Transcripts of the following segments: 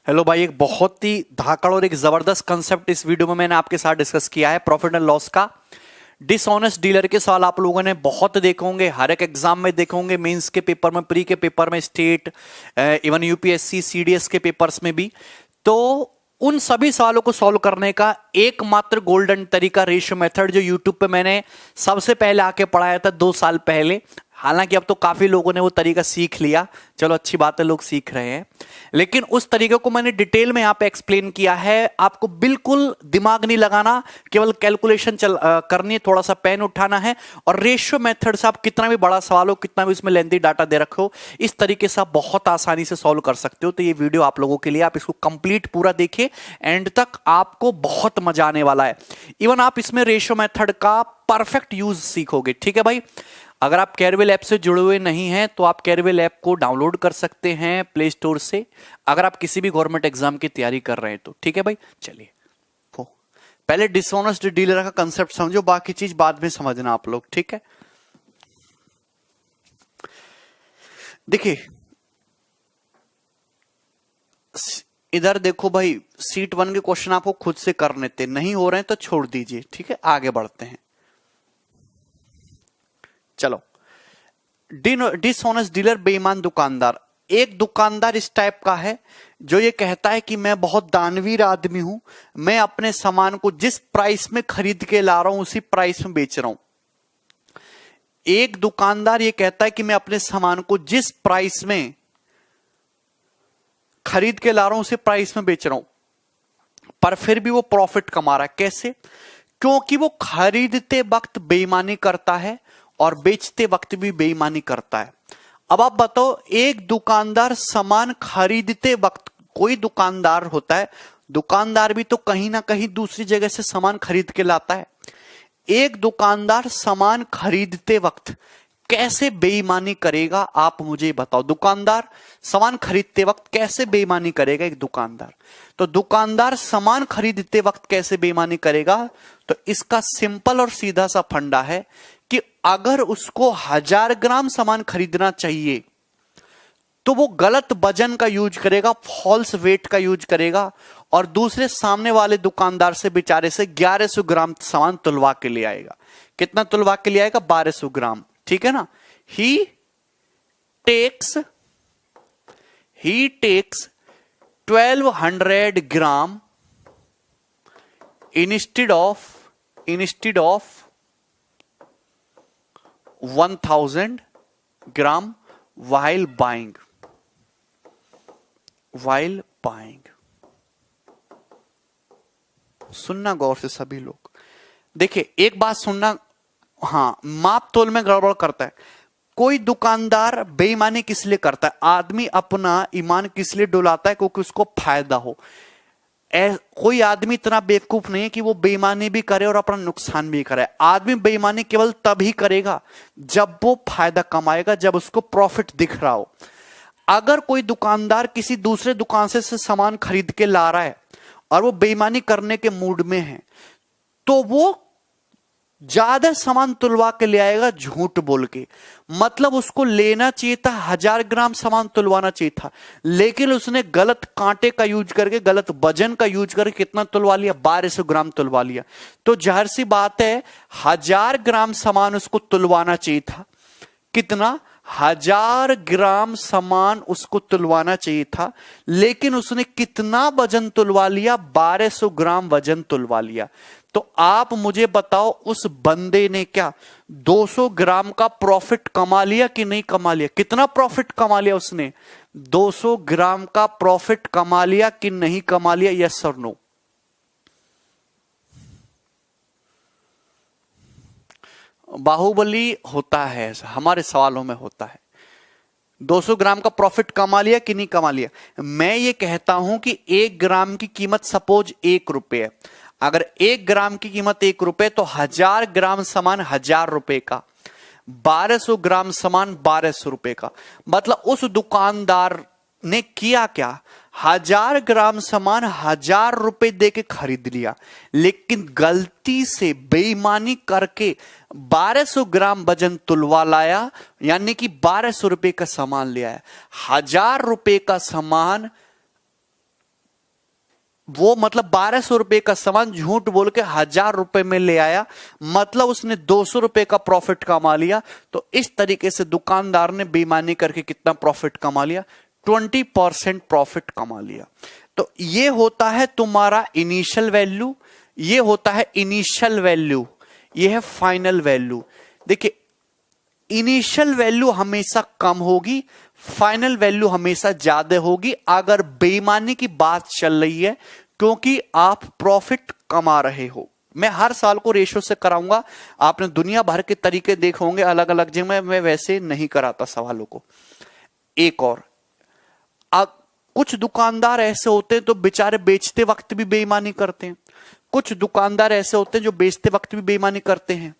Hello भाई, एक बहुत ही धाकड़ और एक जबरदस्त कंसेप्ट इस वीडियो में मैंने आपके साथ डिस्कस किया है, प्रॉफिट एंड लॉस का। डिसऑनेस्ट डीलर के सवाल आप लोगों ने बहुत देखे होंगे, हर एक एग्जाम में देखे होंगे, मेंस के पेपर में, प्री के पेपर में, स्टेट, इवन यूपीएससी सीडीएस के पेपर्स में भी। तो उन सभी सवालों को सॉल्व करने का एकमात्र गोल्डन तरीका रेशियो मेथड, जो यूट्यूब पे मैंने सबसे पहले आके पढ़ाया था 2 साल पहले। हालांकि अब तो काफी लोगों ने वो तरीका सीख लिया, चलो अच्छी बात है, लोग सीख रहे हैं, लेकिन उस तरीके को मैंने डिटेल में यहां पे एक्सप्लेन किया है। आपको बिल्कुल दिमाग नहीं लगाना, केवल कैलकुलेशन करनी है, थोड़ा सा पेन उठाना है, और रेशियो मेथड से आप कितना भी बड़ा सवाल हो, कितना भी उसमें लेंथी डाटा दे रखो, इस तरीके से आप बहुत आसानी से सॉल्व कर सकते हो। तो ये वीडियो आप लोगों के लिए, आप इसको कंप्लीट पूरा देखिए, एंड तक आपको बहुत मजा आने वाला है। इवन आप इसमें रेशियो मेथड का परफेक्ट यूज सीखोगे। ठीक है भाई, अगर आप कैरवेल ऐप से जुड़े हुए नहीं हैं तो आप कैरवेल ऐप को डाउनलोड कर सकते हैं प्ले स्टोर से, अगर आप किसी भी गवर्नमेंट एग्जाम की तैयारी कर रहे हैं तो। ठीक है भाई, चलिए पहले डिसऑनेस्ट डीलर का कंसेप्ट समझो, बाकी चीज बाद में समझना आप लोग। ठीक है, देखिए इधर देखो भाई, सीट 1 के क्वेश्चन आपको खुद से करने थे, नहीं हो रहे हैं तो छोड़ दीजिए। ठीक है, आगे बढ़ते हैं। चलो, डिसऑनेस्ट डीलर, बेईमान दुकानदार। एक दुकानदार इस टाइप का है जो ये कहता है कि मैं बहुत दानवीर आदमी हूं, मैं अपने सामान को जिस प्राइस में खरीद के ला रहा हूं उसी प्राइस में बेच रहा हूं। एक दुकानदार ये कहता है कि मैं अपने सामान को जिस प्राइस में खरीद के ला रहा हूं उसी प्राइस में बेच रहा हूं, पर फिर भी वो प्रॉफिट कमा रहा है। कैसे? क्योंकि वो खरीदते वक्त बेईमानी करता है और बेचते वक्त भी बेईमानी करता है। अब आप बताओ, एक दुकानदार सामान खरीदते वक्त, कोई दुकानदार होता है, दुकानदार भी तो कहीं ना कहीं दूसरी जगह से सामान खरीद के लाता है। एक दुकानदार सामान खरीदते वक्त कैसे बेईमानी करेगा, आप मुझे बताओ। दुकानदार सामान खरीदते वक्त कैसे बेईमानी करेगा एक दुकानदार? तो दुकानदार सामान खरीदते वक्त कैसे बेईमानी करेगा? तो इसका सिंपल और सीधा सा फंडा है कि अगर उसको 1000 ग्राम सामान खरीदना चाहिए तो वो गलत वजन का यूज करेगा, फॉल्स वेट का यूज करेगा, और दूसरे सामने वाले दुकानदार से, बेचारे से 1100 ग्राम सामान तुलवा के ले आएगा। कितना तुलवा के ले आएगा? 1200 ग्राम। ठीक है ना? He takes 1200 gram instead of 1000 gram while buying. सुनना गौर से सभी लोग, देखिए एक बात सुनना, हां, माप तोल में गड़बड़ करता है। कोई दुकानदार बेईमानी किस लिए करता है? आदमी अपना ईमान किस लिए डुलाता है? क्योंकि उसको फायदा हो। कोई आदमी इतना बेवकूफ नहीं है कि वो बेईमानी भी करे और अपना नुकसान भी करे। आदमी बेईमानी केवल तभी करेगा जब वो फायदा कमाएगा, जब उसको प्रॉफिट दिख रहा हो। अगर कोई दुकानदार किसी दूसरे दुकान से सामान खरीद के ला रहा है और वो बेईमानी करने के मूड में है, तो वो ज्यादा सामान तुलवा के ले आएगा झूठ बोल के। मतलब उसको लेना चाहिए था 1000 ग्राम सामान तुलवाना चाहिए था, लेकिन उसने गलत कांटे का यूज करके, गलत वजन का यूज करके कितना तुलवा लिया? 1200 ग्राम तुलवा लिया। तो जाहिर सी बात है 1000 ग्राम सामान उसको तुलवाना चाहिए था। कितना? 1000 ग्राम सामान उसको तुलवाना चाहिए था, लेकिन उसने कितना वजन तुलवा लिया? 1200 ग्राम वजन तुलवा लिया। तो आप मुझे बताओ, उस बंदे ने क्या 200 ग्राम का प्रॉफिट कमा लिया कि नहीं कमा लिया? कितना प्रॉफिट कमा लिया उसने? 200 ग्राम का प्रॉफिट कमा लिया कि नहीं कमा लिया? यस और नो? बाहुबली होता है ऐसा, हमारे सवालों में होता है। 200 ग्राम का प्रॉफिट कमा लिया कि नहीं कमा लिया? मैं ये कहता हूं कि 1 ग्राम की कीमत सपोज 1 रुपए है। अगर 1 ग्राम की कीमत 1 रुपए, तो 1000 ग्राम सामान 1000 रुपए का, 1200 ग्राम सामान 1200 रुपए का। मतलब उस दुकानदार ने किया क्या? 1000 ग्राम सामान 1000 रुपए दे के खरीद लिया, लेकिन गलती से बेईमानी करके 1200 ग्राम वजन तुलवा लाया, यानी कि 1200 रुपए का सामान ले आया। 1000 रुपए का सामान वो मतलब 1200 रुपए का सामान झूठ बोल के 1000 रुपए में ले आया, मतलब उसने 200 रुपए का प्रॉफिट कमा लिया। तो इस तरीके से दुकानदार ने बेईमानी करके कितना प्रॉफिट कमा लिया? 20% प्रॉफिट कमा लिया। तो ये होता है तुम्हारा इनिशियल वैल्यू, ये होता है इनिशियल वैल्यू, ये है फाइनल वैल्यू। देखिए, इनिशियल वैल्यू हमेशा कम होगी, फाइनल वैल्यू हमेशा ज्यादा होगी अगर बेईमानी की बात चल रही है, क्योंकि आप प्रॉफिट कमा रहे हो। मैं हर साल को रेशो से कराऊंगा, आपने दुनिया भर के तरीके देखे होंगे अलग अलग जगह, मैं वैसे नहीं कराता सवालों को। एक और, कुछ दुकानदार ऐसे होते हैं तो बेचारे बेचते वक्त भी बेईमानी करते हैं, कुछ दुकानदार ऐसे होते हैं जो बेचते वक्त भी बेईमानी करते हैं।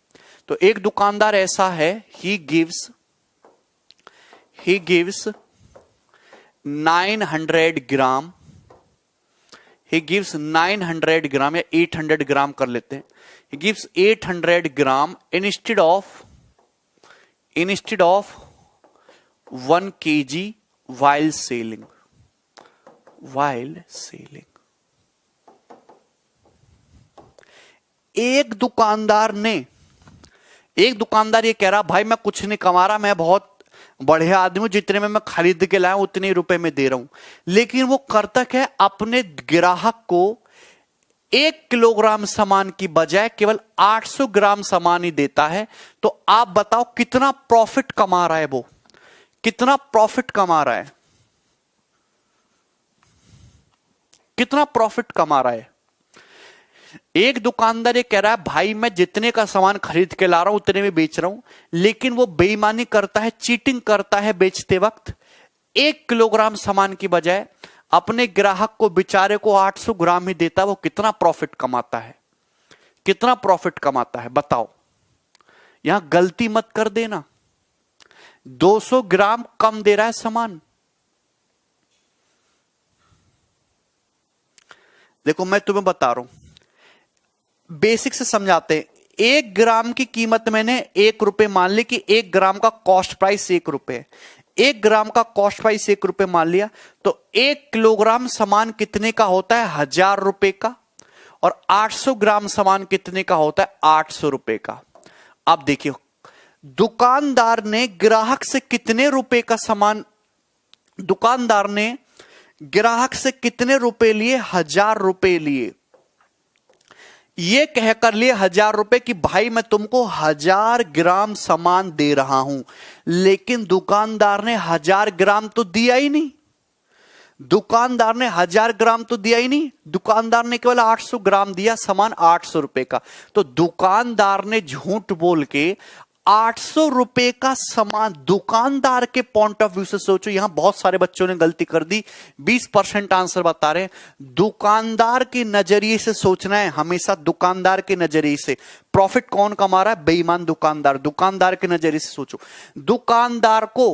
तो एक दुकानदार ऐसा है, he gives 900 gram, he gives 900 ग्राम या 800 ग्राम कर लेते हैं, he gives 800 gram instead of 1 kg while selling। एक दुकानदार ये कह रहा, भाई मैं कुछ नहीं कमा रहा, मैं बहुत बढ़िया आदमी हूं, जितने में मैं खरीद के लाया उतने रुपए में दे रहा हूं। लेकिन वो करता क्या है, अपने ग्राहक को 1 किलोग्राम सामान की बजाय केवल 800 ग्राम सामान ही देता है। तो आप बताओ कितना प्रॉफिट कमा रहा है वो, कितना प्रॉफिट कमा रहा है, कितना प्रॉफिट कमा रहा है। एक दुकानदार ये कह रहा है, भाई मैं जितने का सामान खरीद के ला रहा हूं उतने में बेच रहा हूं, लेकिन वो बेईमानी करता है, चीटिंग करता है बेचते वक्त। 1 किलोग्राम सामान की बजाय अपने ग्राहक को बेचारे को 800 ग्राम ही देता है। वो कितना प्रॉफिट कमाता है, कितना प्रॉफिट कमाता है बताओ। यहां गलती मत कर देना, 200 ग्राम कम दे रहा है सामान। देखो मैं तुम्हें बता रहा हूं, बेसिक से समझाते हैं। 1 ग्राम की कीमत मैंने 1 रुपए मान ली कि 1 ग्राम का कॉस्ट प्राइस 1 रुपए, 1 ग्राम का कॉस्ट प्राइस 1 रुपए मान लिया। तो 1 किलोग्राम सामान कितने का होता है? 1000 रुपए का। और 800 ग्राम सामान कितने का होता है? 800 रुपए का। अब देखिए, दुकानदार ने ग्राहक से कितने रुपए का सामान, दुकानदार ने ग्राहक से कितने रुपए लिए? 1000 रुपए लिए। ये कहकर लिए 1000 रुपए कि भाई मैं तुमको 1000 ग्राम सामान दे रहा हूं, लेकिन दुकानदार ने 1000 ग्राम तो दिया ही नहीं, दुकानदार ने 1000 ग्राम तो दिया ही नहीं, दुकानदार ने केवल 800 ग्राम दिया, सामान 800 रुपए का। तो दुकानदार ने झूठ बोल के 800 रुपए का सामान, दुकानदार के पॉइंट ऑफ व्यू से सोचो। यहां बहुत सारे बच्चों ने गलती कर दी, 20% आंसर बता रहे हैं। दुकानदार के नजरिए से सोचना है हमेशा, दुकानदार के नजरिए से। प्रॉफिट कौन कमा रहा है? बेईमान दुकानदार। दुकानदार के नजरिए से सोचो। दुकानदार को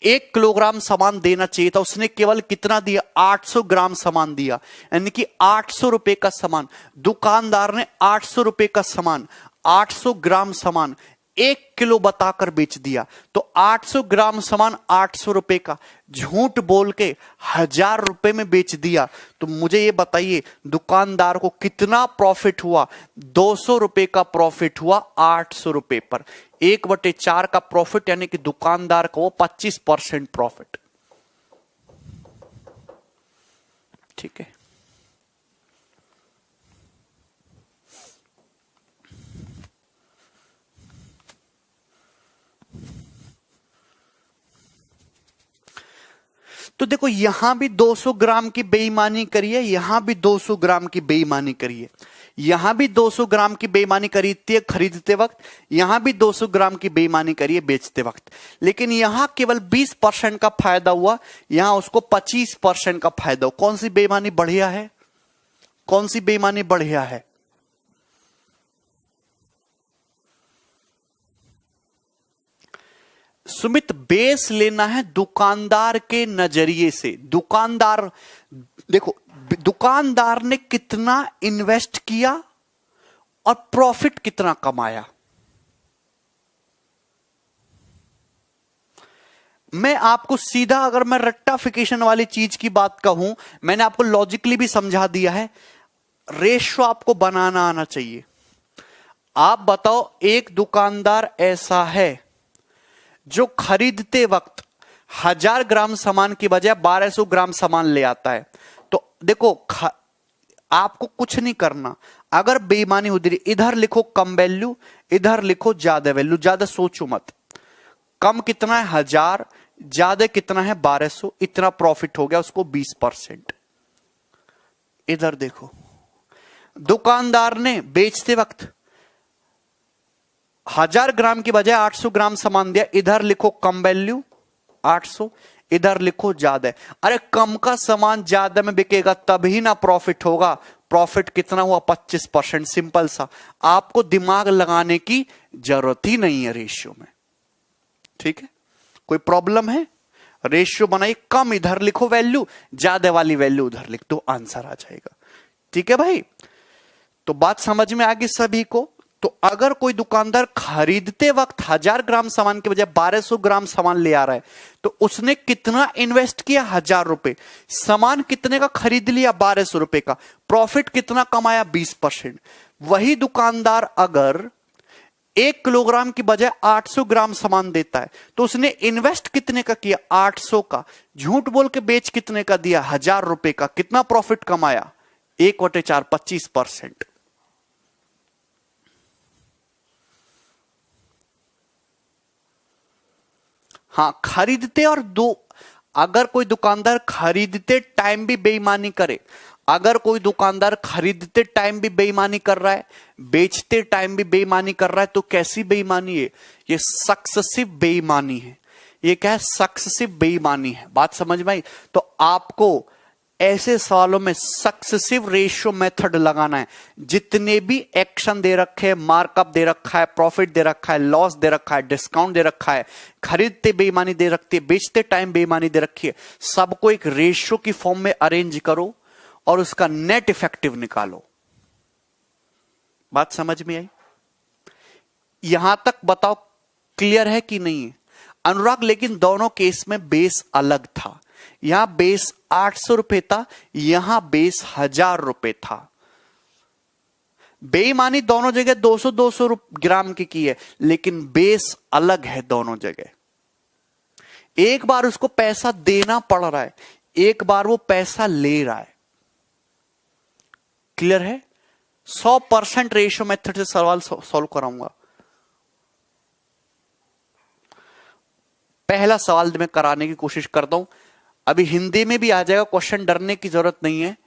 1 किलोग्राम सामान देना चाहिए था, उसने केवल कितना दिया? 800 ग्राम सामान दिया, यानी कि 800 रुपए का सामान। दुकानदार ने 800 रुपए का सामान, 800 ग्राम सामान 1 किलो बताकर बेच दिया। तो 800 ग्राम सामान 800 रुपए का झूठ बोल के 1000 रुपए में बेच दिया। तो मुझे ये बताइए दुकानदार को कितना प्रॉफिट हुआ? 200 रुपए का प्रॉफिट हुआ 800 रुपए पर। 1/4 का प्रॉफिट, यानी कि दुकानदार को 25% प्रॉफिट। ठीक है, तो देखो यहां भी 200 ग्राम की बेईमानी करिए, यहां भी 200 ग्राम की बेईमानी करिए, यहां भी 200 ग्राम की बेईमानी करिए खरीदते वक्त, यहां भी 200 ग्राम की बेईमानी करिए बेचते वक्त। लेकिन यहां केवल 20% का फायदा हुआ, यहां उसको 25% का फायदा हुआ। कौन सी बेईमानी बढ़िया है? कौन सी बेईमानी बढ़िया है? सुमित, बेस लेना है दुकानदार के नजरिए से। दुकानदार, देखो दुकानदार ने कितना इन्वेस्ट किया और प्रॉफिट कितना कमाया। मैं आपको सीधा, अगर मैं रट्टाफिकेशन वाली चीज की बात कहूं, मैंने आपको लॉजिकली भी समझा दिया है, रेशियो आपको बनाना आना चाहिए। आप बताओ, एक दुकानदार ऐसा है जो खरीदते वक्त 1000 ग्राम सामान की बजाय 1200 ग्राम सामान ले आता है, तो देखो आपको कुछ नहीं करना। अगर बेईमानी हो रही, इधर लिखो कम वैल्यू, इधर लिखो ज्यादा वैल्यू, ज्यादा सोचो मत। कम कितना है 1000, ज्यादा कितना है 1200, इतना प्रॉफिट हो गया, उसको 20%। इधर देखो, दुकानदार ने बेचते वक्त 1000 ग्राम की बजाय 800 ग्राम सामान दिया, इधर लिखो कम वैल्यू 800, इधर लिखो ज्यादा। अरे कम का सामान ज्यादा में बिकेगा तभी ना प्रॉफिट होगा। प्रॉफिट कितना हुआ 25%, सिंपल सा। आपको दिमाग लगाने की जरूरत ही नहीं है रेशियो में, ठीक है। कोई प्रॉब्लम है? रेशियो बनाइए, कम इधर लिखो वैल्यू, ज्यादा वाली वैल्यू उधर लिख दो, आंसर आ जाएगा, ठीक है भाई। तो बात समझ में आ गई सभी को। तो अगर कोई दुकानदार खरीदते वक्त 1000 ग्राम सामान के बजाय 1200 ग्राम सामान ले आ रहा है, तो उसने कितना इन्वेस्ट किया 1000 रुपए, सामान कितने का खरीद लिया 1200 रुपए का, प्रॉफिट कितना कमाया 20%। वही दुकानदार अगर 1 किलोग्राम की बजाय 800 ग्राम सामान देता है, तो उसने इन्वेस्ट कितने का किया 800 का, झूठ बोल के बेच कितने का दिया 1000 रुपए का, कितना प्रॉफिट कमाया 1/4 25%। हां, खरीदते और अगर कोई दुकानदार खरीदते टाइम भी बेईमानी करे, अगर कोई दुकानदार खरीदते टाइम भी बेईमानी कर रहा है, बेचते टाइम भी बेईमानी कर रहा है, तो कैसी बेईमानी है ये? सक्सेसिव बेईमानी है। ये क्या है? सक्सेसिव बेईमानी है। बात समझ में आई? तो आपको ऐसे सवालों में सक्सेसिव रेशियो मेथड लगाना है। जितने भी एक्शन दे रखे हैं, मार्कअप दे रखा है, प्रॉफिट दे रखा है, लॉस दे रखा है, डिस्काउंट दे रखा है, खरीदते बेईमानी दे रखती है, बेचते टाइम बेईमानी दे रखी है, सबको एक रेशियो की फॉर्म में अरेंज करो और उसका नेट इफेक्टिव निकालो। बात समझ में आई? यहां तक बताओ क्लियर है कि नहीं है? अनुराग, लेकिन दोनों केस में बेस अलग था। यहां बेस 800 रुपए था, यहां बेस 1000 रुपए था। बेईमानी दोनों जगह 200-200 ग्राम की है, लेकिन बेस अलग है दोनों जगह। एक बार उसको पैसा देना पड़ रहा है, एक बार वो पैसा ले रहा है। क्लियर है? 100% रेशियो मेथड से सवाल सॉल्व कराऊंगा। पहला सवाल मैं कराने की कोशिश करता हूं, अभी हिंदी में भी आ जाएगा क्वेश्चन, डरने की जरूरत नहीं है।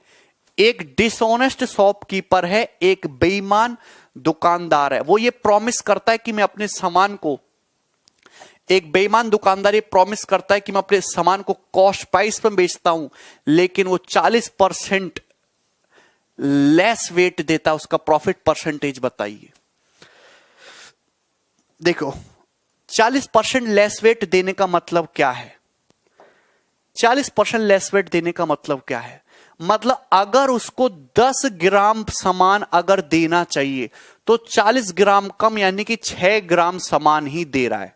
एक डिसऑनेस्ट शॉपकीपर है, एक बेईमान दुकानदार है। वो ये प्रॉमिस करता है कि मैं अपने सामान को, एक बेईमान दुकानदार ये प्रॉमिस करता है कि मैं अपने सामान को कॉस्ट प्राइस पर बेचता हूं, लेकिन वो 40% लेस वेट देता है। उसका प्रॉफिट परसेंटेज बताइए। देखो, 40% लेस वेट देने का मतलब क्या है? 40% लेस वेट देने का मतलब क्या है? मतलब अगर उसको 10 ग्राम सामान अगर देना चाहिए, तो 40 ग्राम कम, यानी कि 6 ग्राम सामान ही दे रहा है।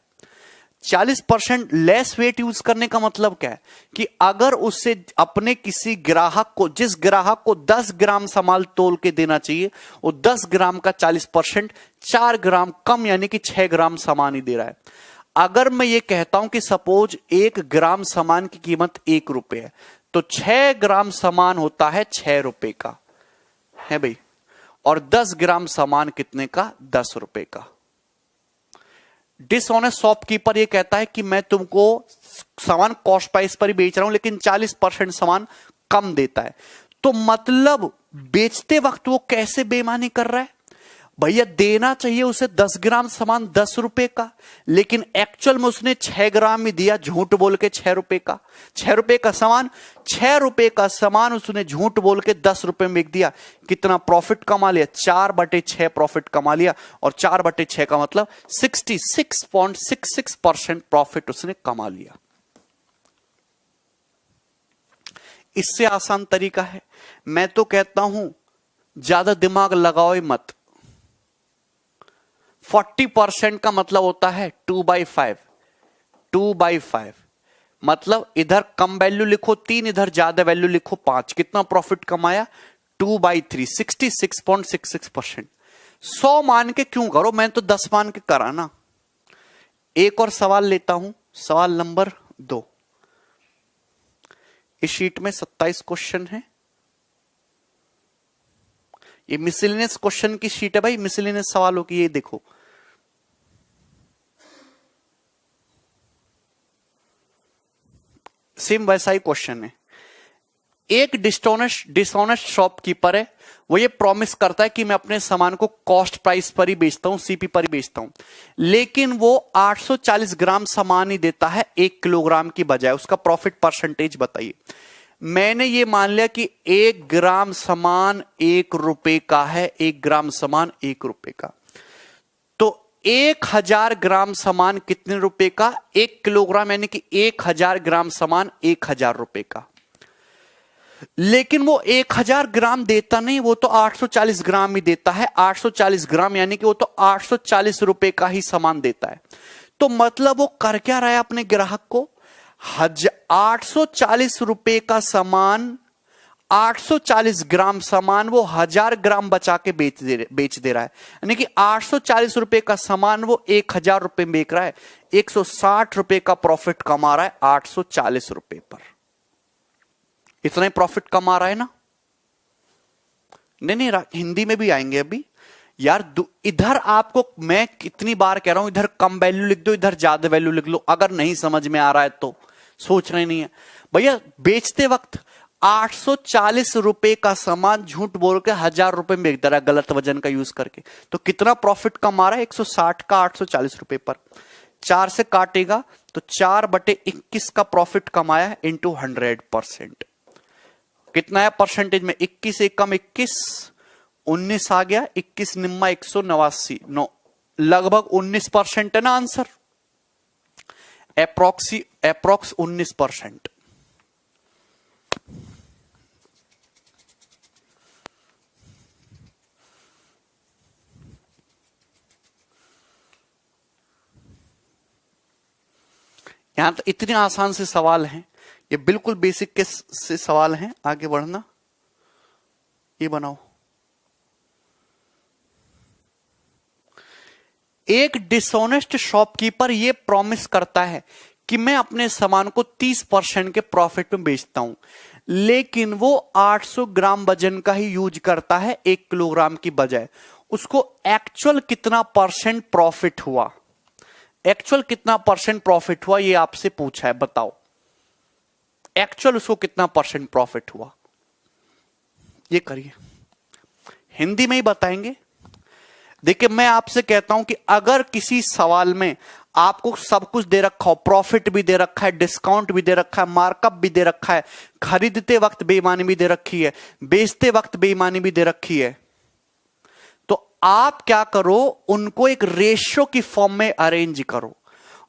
40% लेस वेट यूज करने का मतलब क्या है? कि अगर उससे अपने किसी ग्राहक को, जिस ग्राहक को 10 ग्राम सामान तोल के देना चाहिए, वो 10 ग्राम का 40% 4 ग्राम कम, यानी कि 6 ग्राम सामान ही दे रहा है। अगर मैं ये कहता हूं कि सपोज 1 ग्राम सामान की कीमत 1 रुपए है, तो 6 ग्राम सामान होता है 6 रुपए का, है भाई। और 10 ग्राम सामान कितने का? 10 रुपए का। डिसऑनेस्ट शॉपकीपर ये कहता है कि मैं तुमको सामान कॉस्ट प्राइस पर ही बेच रहा हूं, लेकिन 40% सामान कम देता है। तो मतलब बेचते वक्त वो कैसे बेईमानी कर रहा है? भैया देना चाहिए उसे 10 ग्राम सामान 10 रुपए का, लेकिन एक्चुअल में उसने 6 ग्राम ही दिया, झूठ बोल के 6 रुपए का। 6 रुपए का सामान, 6 रुपए का सामान उसने झूठ बोल के 10 रुपए में बेच दिया। कितना प्रॉफिट कमा लिया? 4/6 प्रॉफिट कमा लिया। और 4/6 का मतलब 66.66% प्रॉफिट उसने कमा लिया। इससे आसान तरीका है? मैं तो कहता हूं ज्यादा दिमाग लगाओ ही मत। 40% का मतलब होता है 2/5, 2/5। मतलब इधर कम वैल्यू लिखो 3, इधर ज्यादा वैल्यू लिखो 5। कितना प्रॉफिट कमाया? 2/3, 66.66%। 100 मान के क्यों करो, मैं तो 10 मान के करा ना। एक और सवाल लेता हूं, सवाल नंबर 2। इस शीट में 27 क्वेश्चन है। ये मिसलेनियस क्वेश्चन की शीट है भाई, मिसलेनियस सवालों की। ये देखो, सेम वैसा ही क्वेश्चन है। एक डिसऑनेस्ट शॉपकीपर है, वो ये प्रॉमिस करता है कि मैं अपने सामान को कॉस्ट प्राइस पर ही बेचता हूं, सीपी पर ही बेचता हूं, लेकिन वो 840 ग्राम सामान ही देता है 1 किलोग्राम की बजाय। उसका प्रॉफिट परसेंटेज बताइए। मैंने ये मान लिया कि 1 ग्राम सामान 1 रुपए का है, 1 ग्राम सामान 1 रुपए का, तो 1000 ग्राम सामान कितने रुपए का? 1 किलोग्राम, यानी कि 1000 ग्राम सामान 1000 रुपए का। लेकिन वो 1000 ग्राम देता नहीं, वो तो 840 ग्राम ही देता है। 840 ग्राम यानी कि वो तो 840 रुपए का ही सामान देता है। तो मतलब वो कर क्या रहा है अपने ग्राहक को? 840 रुपए का सामान, 840 ग्राम सामान वो 1000 ग्राम बचा के बेच दे रहा है। यानी कि 840 रुपए का सामान वो 1000 रुपए में बेच रहा है। 160 रुपए का प्रॉफिट कमा रहा है 840 रुपए पर। इतना ही प्रॉफिट कमा रहा है ना? नहीं, हिंदी में भी आएंगे अभी यार। इधर आपको मैं कितनी बार कह रहा हूं, इधर कम वैल्यू लिख दो, इधर ज्यादा वैल्यू लिख लो। अगर नहीं समझ में आ रहा है तो सोच रहे नहीं है भैया। बेचते वक्त 840 रुपए का सामान झूठ बोल के 1000 रुपए में बेच दे रहा है, गलत वजन का यूज करके। तो कितना प्रॉफिट कमा रहा है? 160 का 840 रुपए पर 4 से काटेगा तो 4/21 का प्रॉफिट कमाया इंटू 100%। कितना है परसेंटेज में? 21 से कम 21, 19 आ गया। 21 निम्मा 189, लगभग 19% है ना आंसर। अप्रोक्स 19%। यहां तो इतने आसान से सवाल हैं, ये बिल्कुल बेसिक के से सवाल हैं। आगे बढ़ना, ये बनाओ। एक डिसऑनेस्ट शॉपकीपर ये प्रॉमिस करता है कि मैं अपने सामान को 30% के प्रॉफिट में बेचता हूं, लेकिन वो 800 ग्राम वजन का ही यूज करता है 1 किलोग्राम की बजाय। उसको एक्चुअल कितना परसेंट प्रॉफिट हुआ? एक्चुअल कितना परसेंट प्रॉफिट हुआ ये आपसे पूछा है, बताओ। एक्चुअल उसको कितना परसेंट प्रॉफिट हुआ? ये करिए, हिंदी में ही बताएंगे। देखिए, मैं आपसे कहता हूं कि अगर किसी सवाल में आपको सब कुछ दे रखा हो, प्रॉफिट भी दे रखा है, डिस्काउंट भी दे रखा है, मार्कअप भी दे रखा है, खरीदते वक्त बेईमानी भी दे रखी है, बेचते वक्त बेईमानी भी दे रखी है, तो आप क्या करो, उनको एक रेशियो की फॉर्म में अरेंज करो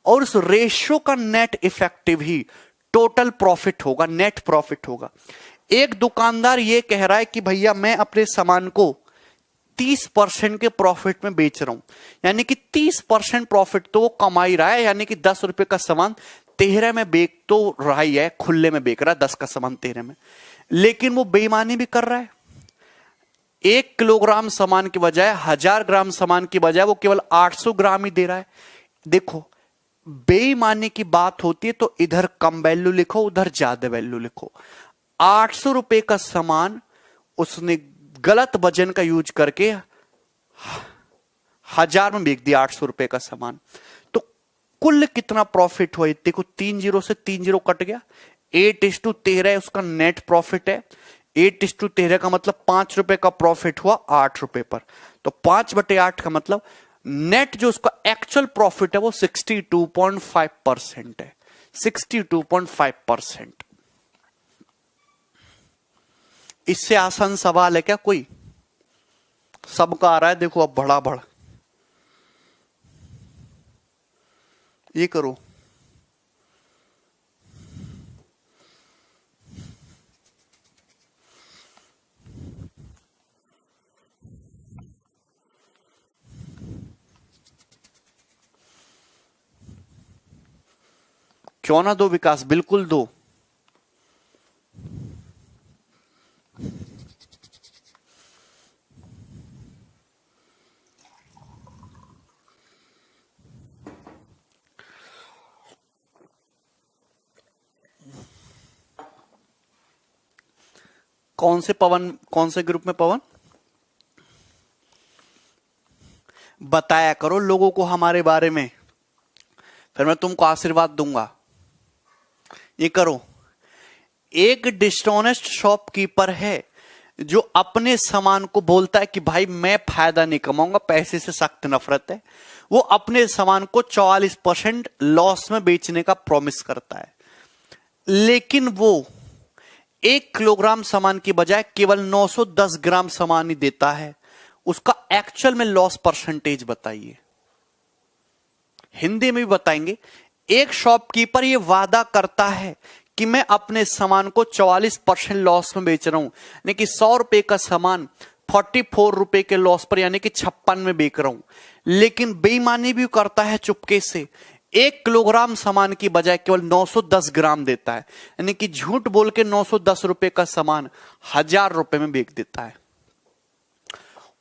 और उस रेशियो का नेट इफेक्टिव ही टोटल प्रॉफिट होगा, नेट प्रॉफिट होगा। एक दुकानदार ये कह रहा है कि भैया मैं अपने सामान को 30% के प्रॉफिट में बेच रहा हूं, यानी कि 30% प्रॉफिट तो वो कमा ही रहा है। यानी कि 10 रुपए का सामान 13 में बेच तो रहा ही है, खुले में बेच रहा है 10 का सामान 13 में, लेकिन वो बेईमानी भी कर रहा है। 1 किलोग्राम सामान की बजाय, 1000 ग्राम सामान की बजाय वो केवल 800 ग्राम ही दे रहा है। देखो, बेईमानी की बात होती है तो इधर कम वैल्यू लिखो, उधर ज्यादा वैल्यू लिखो। 800 रुपए का सामान उसने गलत वजन का यूज करके 1000 में बेच दिया 800 रुपए का सामान, तो कुल कितना प्रॉफिट हुआ? देखो, 3 जीरो से 3 जीरो कट गया। 8:13 उसका नेट प्रॉफिट है। 8:13 का मतलब 5 रुपए का प्रॉफिट हुआ 8 रुपए पर, तो 5/8 का मतलब नेट जो उसका एक्चुअल प्रॉफिट है वो 62.5% है। 62.5%। इससे आसान सवाल है क्या कोई? सबका आ रहा है, देखो अब बड़ा बढ़। ये करो, क्यों ना दो विकास, बिल्कुल दो। कौन से पवन, कौन से ग्रुप में पवन? बताया करो लोगों को हमारे बारे में, फिर मैं तुमको आशीर्वाद दूंगा। ये करो। एक डिसऑनेस्ट शॉपकीपर है जो अपने सामान को बोलता है कि भाई मैं फायदा नहीं कमाऊंगा, पैसे से सख्त नफरत है। वो अपने सामान को 44% लॉस में बेचने का प्रॉमिस करता है, लेकिन वो 1 किलोग्राम सामान की बजाय केवल 910 ग्राम सामान ही देता है। उसका एक्चुअल में लॉस परसेंटेज बताइए। हिंदी में भी बताएंगे। एक शॉपकीपर ये वादा करता है कि मैं अपने सामान को 44% लॉस में बेच रहा हूं, यानी कि 100 रुपए का सामान 44 रुपए के लॉस पर, यानी कि 56 में बेच रहा हूं। लेकिन बेईमानी भी करता है चुपके से, 1 किलोग्राम सामान की बजाय केवल 910 ग्राम देता है, यानी कि झूठ बोल के 910 रुपए का सामान 1000 रुपए में बेच देता है।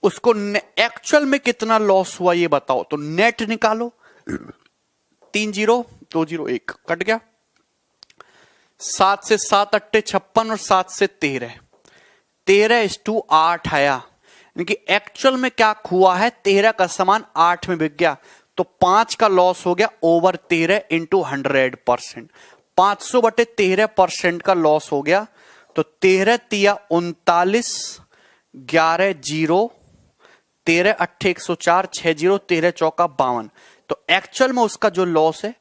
उसको एक्चुअल में कितना लॉस हुआ ये बताओ, तो नेट निकालो। 3 0 2 0 1 कट गया। 7 से 7 8 56 और 7 से 13 13:8 आया, यानी कि एक्चुअल में क्या हुआ है, 13 का सामान 8 में बिक गया, तो 5 का लॉस हो गया ओवर 13 इंटू 100%। 500/13% का लॉस हो गया। तो 13 तिया 39, 11 0, 13 8 104, 6 0, 13 चौका 52। तो एक्चुअल में उसका जो लॉस है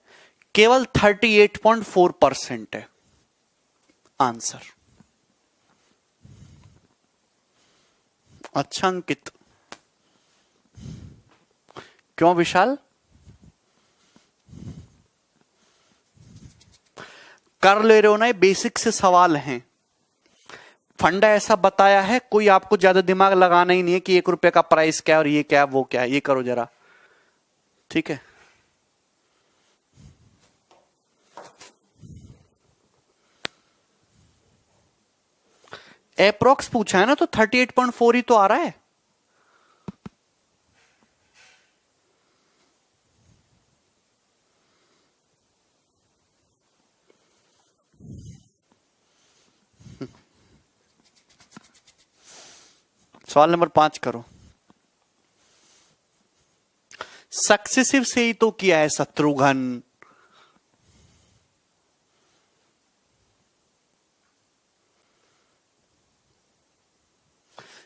केवल 38.4% है। आंसर। अच्छा अंकित, क्यों विशाल? कर ले रहे हो ना, ये बेसिक से सवाल हैं। फंडा ऐसा बताया है, कोई आपको ज्यादा दिमाग लगाना ही नहीं है कि 1 रुपए का प्राइस क्या है और ये क्या है वो क्या है। ये करो जरा, ठीक है। एप्रोक्स पूछा है ना, तो 38.4 ही तो आ रहा है। सवाल नंबर 5 करो। सक्सेसिव से ही तो किया है शत्रुघ्न।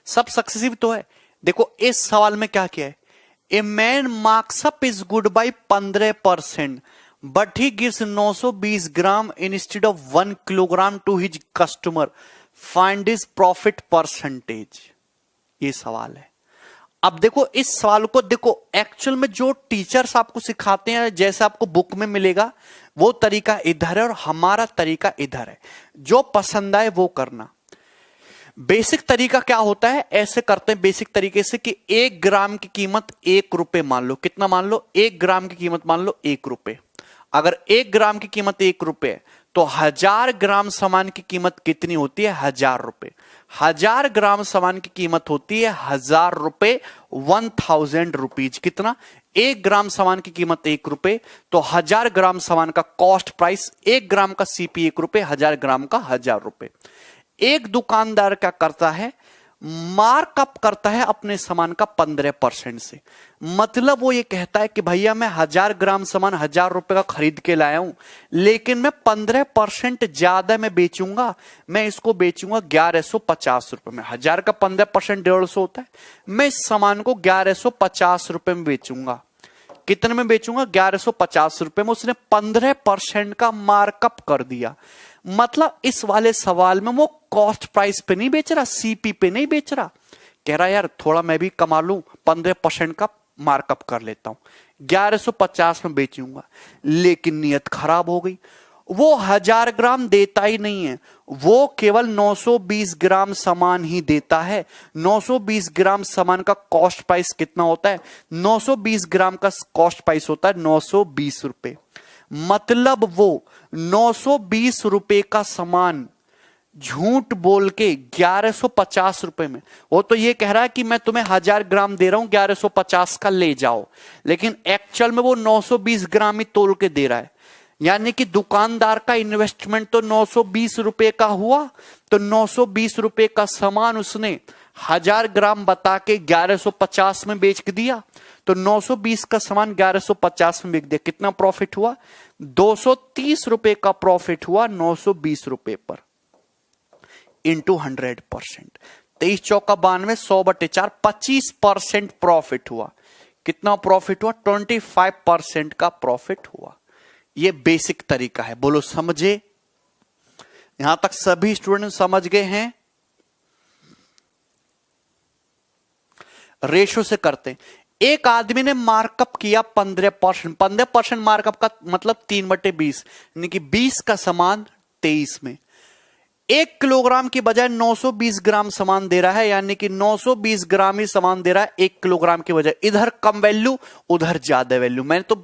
सब सक्सेसिव तो है। देखो इस सवाल में क्या किया है, a man marks up is good by 15%, but he gives 920 gram instead of 1 kilogram to his customer, find his profit percentage. ये सवाल है। अब देखो इस सवाल को देखो, एक्चुअल में जो टीचर्स आपको सिखाते हैं, जैसे आपको बुक में मिलेगा वो तरीका इधर है और हमारा तरीका इधर है। जो पसंद आए वो करना। बेसिक तरीका क्या होता है, ऐसे करते हैं बेसिक तरीके से कि 1 ग्राम की कीमत 1 रुपए मान लो। कितना मान लो? 1 ग्राम की कीमत मान लो 1 रुपए। अगर 1 ग्राम की कीमत 1 रुपए तो 1000 ग्राम सामान की कीमत कितनी होती है? 1000 रुपए। 1000 ग्राम सामान की कीमत होती है 1000 रुपए, 1000 रुपीज। कितना? 1 ग्राम सामान की कीमत 1 रुपए, तो 1000 ग्राम सामान का कॉस्ट प्राइस, 1 ग्राम का सीपी 1 रुपए, 1000 ग्राम का 1000 रुपए। एक दुकानदार क्या करता है, मार्कअप करता है अपने सामान का 15% से। मतलब वो ये कहता है कि भैया मैं 1000 ग्राम सामान 1000 रुपए का खरीद के लाया हूं, लेकिन मैं 15% ज्यादा में बेचूंगा। मैं इसको बेचूंगा 1150 रुपए में। 1000 का 15% 150 होता है। मैं इस सामान को 1150 रुपए में बेचूंगा। कितने में बेचूंगा? 1150 रुपए में। उसने 15% का मार्कअप कर दिया। मतलब इस वाले सवाल में वो कॉस्ट प्राइस पे नहीं बेच रहा, सीपी पे नहीं बेच रहा। कह रहा यार थोड़ा मैं भी कमा लूं, 15% का मार्कअप कर लेता हूं, 1150 में बेचूंगा। लेकिन नियत खराब हो गई। वो 1000 ग्राम देता ही नहीं है, वो केवल 920 ग्राम सामान ही देता है। 920 ग्राम सामान का कॉस्ट प्राइस कितना होता है? 920 ग्राम का कॉस्ट प्राइस होता है 920 रुपए। मतलब वो ₹920 का सामान झूठ बोल के 1150 रुपए में, वो तो ये कह रहा है कि मैं तुम्हें 1000 ग्राम दे रहा हूं 1150 का ले जाओ, लेकिन एक्चुअल में वो 920 ग्राम ही तोल के दे रहा है। यानी कि दुकानदार का इन्वेस्टमेंट तो 920 रुपए का हुआ, तो 920 रुपए का सामान उसने 1000 ग्राम बता के 1150 में बेच दिया, तो 920 का सामान 1150 में बेच दिया। कितना प्रॉफिट हुआ? 230 रुपए का प्रॉफिट हुआ 920 रुपए पर, इंटू 100%। 23 चौका 92, 100/4, 25% प्रॉफिट हुआ। कितना प्रॉफिट हुआ? 25% का प्रॉफिट हुआ। ये बेसिक तरीका है। बोलो समझे? यहां तक सभी स्टूडेंट समझ गए हैं? रेशो से करते हैं। एक आदमी ने मार्कअप किया 15%। 15% मार्कअप का मतलब 3/20, यानी कि 20 का सामान 23 में। 1 किलोग्राम की बजाय 920 ग्राम सामान दे रहा है, यानी कि 920 ग्राम ही सामान दे रहा है 1 किलोग्राम की बजाय। इधर कम वैल्यू, उधर ज्यादा वैल्यू। मैंने तो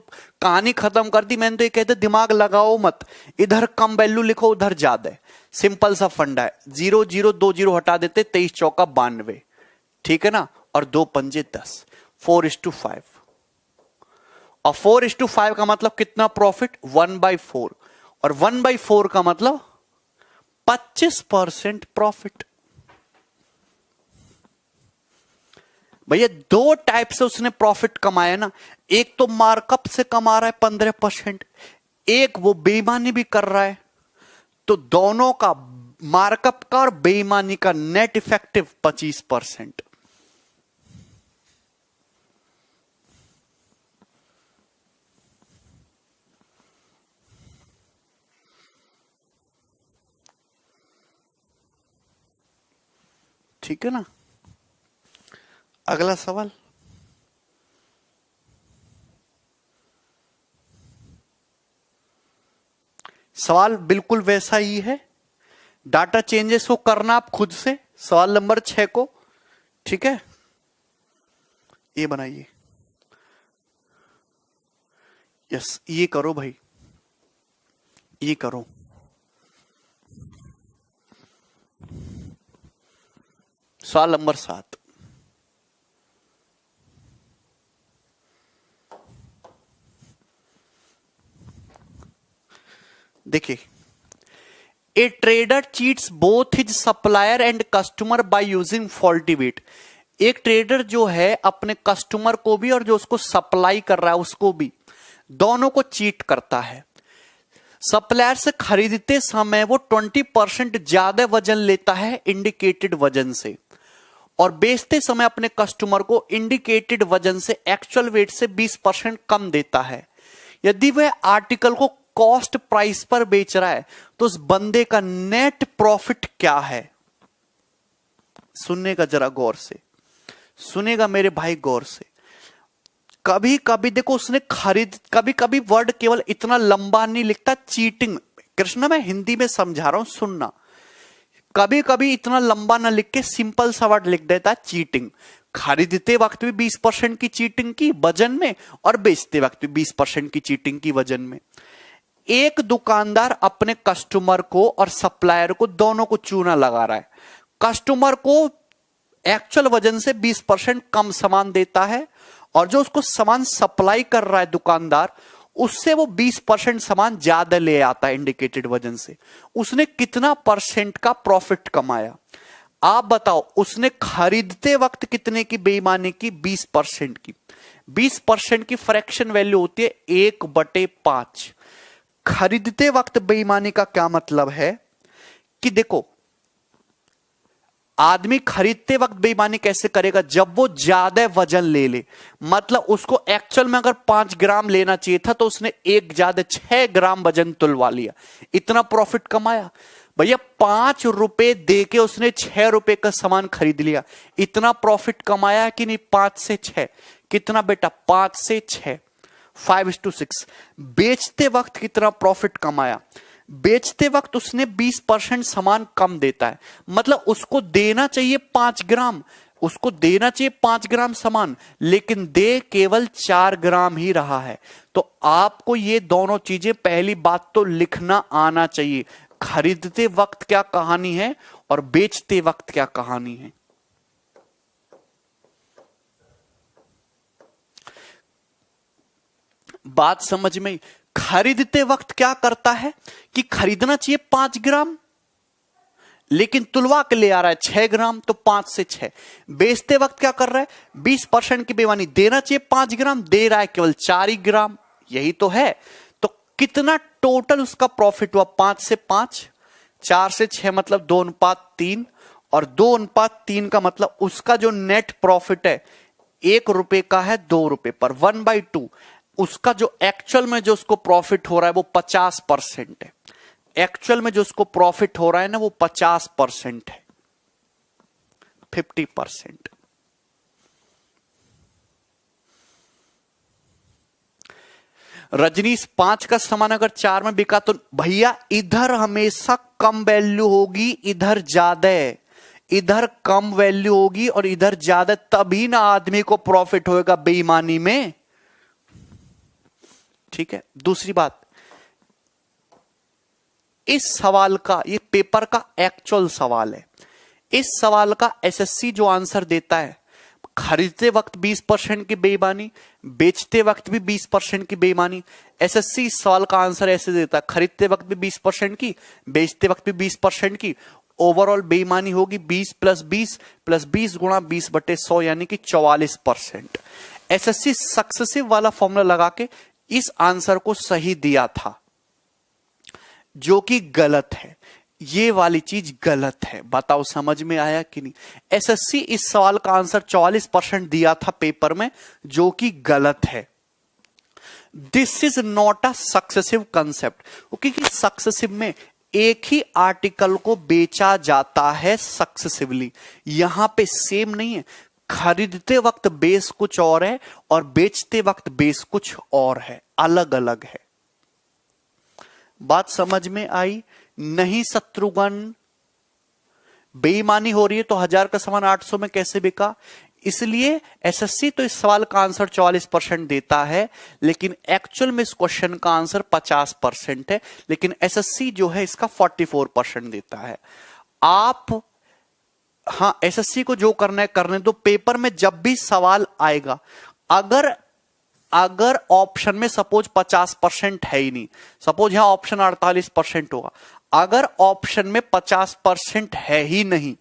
कहानी खत्म कर दी। मैंने तो ये कहते दिमाग लगाओ मत, इधर कम वैल्यू लिखो, उधर ज्यादा है। सिंपल सा फंडा है। 0 0 2 0 हटा देते, 23 चौका 92, ठीक है ना। और 2 पंजे 10, 4:5। और 4:5 का मतलब कितना प्रॉफिट? 1/4। और 1/4 का मतलब 25% प्रॉफिट। भैया 2 टाइप से उसने प्रॉफिट कमाया ना। एक तो मार्कअप से कमा रहा है 15%, एक वो बेईमानी भी कर रहा है। तो दोनों का, मार्कअप का और बेईमानी का नेट इफेक्टिव 25%। ठीक है ना। अगला सवाल। सवाल बिल्कुल वैसा ही है। डाटा चेंजेस को करना आप खुद से। सवाल नंबर 6 को, ठीक है, ये बनाइए। यस, ये करो भाई, ये करो। सवाल नंबर 7। देखिए, a trader cheats both his supplier and customer by using faulty weight. एक ट्रेडर जो है अपने कस्टमर को भी और जो उसको सप्लाई कर रहा है उसको भी, दोनों को चीट करता है। सप्लायर से खरीदते समय वो 20% ज्यादा वजन लेता है इंडिकेटेड वजन से, और बेचते समय अपने कस्टमर को इंडिकेटेड वजन से, एक्चुअल वेट से 20% कम देता है। यदि वह आर्टिकल को कॉस्ट प्राइस पर बेच रहा है तो उस बंदे का नेट प्रॉफिट क्या है? सुनने का जरा गौर से, सुनेगा मेरे भाई गौर से। कभी कभी देखो उसने कभी कभी वर्ड केवल इतना लंबा नहीं लिखता, चीटिंग। कृष्णा मैं हिंदी में समझा रहा हूं, सुनना। कभी कभी इतना लंबा ना लिख के सिंपल सा वर्ड लिख देता, चीटिंग। खरीदते वक्त भी 20% की चीटिंग की वजन में, और बेचते वक्त भी 20% की चीटिंग की वजन में। एक दुकानदार अपने कस्टमर को और सप्लायर को, दोनों को चूना लगा रहा है। कस्टमर को एक्चुअल वजन से 20% कम सामान देता है, और जो उसको सामान सप्लाई कर रहा है दुकानदार, उससे वो 20% सामान ज्यादा ले आता है इंडिकेटेड वजन से। उसने कितना परसेंट का प्रॉफिट कमाया? आप बताओ। उसने खरीदते वक्त कितने की बेईमानी की? 20% की। 20% की फ्रैक्शन वैल्यू होती है 1/5। खरीदते वक्त बेईमानी का क्या मतलब है कि देखो, आदमी खरीदते वक्त बेईमानी कैसे करेगा? जब वो ज्यादा वजन ले ले। मतलब उसको एक्चुअल में अगर 5 ग्राम लेना चाहिए था तो उसने 1 ज्यादा 6 ग्राम वजन तुलवा लिया, इतना प्रॉफिट कमाया। भैया 5 रुपए दे के उसने 6 रुपए का सामान खरीद लिया, इतना प्रॉफिट कमाया कि नहीं? 5 से 6 कितना बेटा? 5 से 6, 5:6। बेचते वक्त कितना प्रॉफिट कमाया? बेचते वक्त उसने 20% सामान कम देता है, मतलब उसको देना चाहिए 5 ग्राम, उसको देना चाहिए 5 ग्राम सामान, लेकिन दे केवल 4 ग्राम ही रहा है। तो आपको ये दोनों चीजें, पहली बात तो लिखना आना चाहिए, खरीदते वक्त क्या कहानी है और बेचते वक्त क्या कहानी है। बात समझ में? खरीदते वक्त क्या करता है कि खरीदना चाहिए 5 ग्राम, लेकिन तुलवा के ले आ रहा है 6 ग्राम, तो 5 से 6। बेचते वक्त क्या कर रहा है? 20% की बेईमानी, देना चाहिए 5 ग्राम, दे रहा है केवल 4 ही ग्राम। यही तो है। तो कितना टोटल उसका प्रॉफिट हुआ? 5 से 5, 4 से 6 मतलब 2:3, और 2:3 का मतलब उसका जो नेट प्रॉफिट है 1 रुपए का है 2 रुपए पर, 1/2। उसका जो एक्चुअल में जो उसको प्रॉफिट हो रहा है वो 50% है। एक्चुअल में जो उसको प्रॉफिट हो रहा है ना वो 50% है, 50%। रजनीश 5 का सामान अगर 4 में बिका तो भैया इधर हमेशा कम वैल्यू होगी, इधर ज्यादा है। इधर कम वैल्यू होगी और इधर ज्यादा, तभी ना आदमी को प्रॉफिट होएगा बेईमानी में। ठीक है। दूसरी बात, इस सवाल का, ये पेपर का एक्चुअल सवाल है, इस सवाल का एसएससी जो आंसर देता है, खरीदते वक्त 20% की बेईमानी, बेचते वक्त भी 20% की बेईमानी। एसएससी इस सवाल का आंसर ऐसे देता है, खरीदते वक्त भी 20% की, बेचते वक्त भी 20% की, ओवरऑल बेईमानी होगी 20 + 20 + 20 × 20/100 यानी कि 44%। एसएससी सक्सेसिव वाला फॉर्मूला लगा के इस आंसर को सही दिया था, जो कि गलत है। ये वाली चीज गलत है। बताओ समझ में आया कि नहीं? एसएससी इस सवाल का आंसर 44% दिया था पेपर में, जो कि गलत है। This is not a successive concept, क्योंकि सक्सेसिव में एक ही आर्टिकल को बेचा जाता है सक्सेसिवली। यहां पे सेम नहीं है। खरीदते वक्त बेस कुछ और है और बेचते वक्त बेस कुछ और है, अलग अलग है। बात समझ में आई? नहीं शत्रुघ्न, बेईमानी हो रही है तो 1000 का सामान 800 में कैसे बिका? इसलिए एसएससी तो इस सवाल का आंसर 44% देता है, लेकिन एक्चुअल में इस क्वेश्चन का आंसर 50% है, लेकिन एसएससी जो है इसका 44% देता है। आप, हाँ, एसएससी को जो करना है करने दो। पेपर में जब भी सवाल आएगा, अगर ऑप्शन में सपोज 50% है ही नहीं, सपोज यहां ऑप्शन 48% होगा, अगर ऑप्शन में 50% है ही नहीं,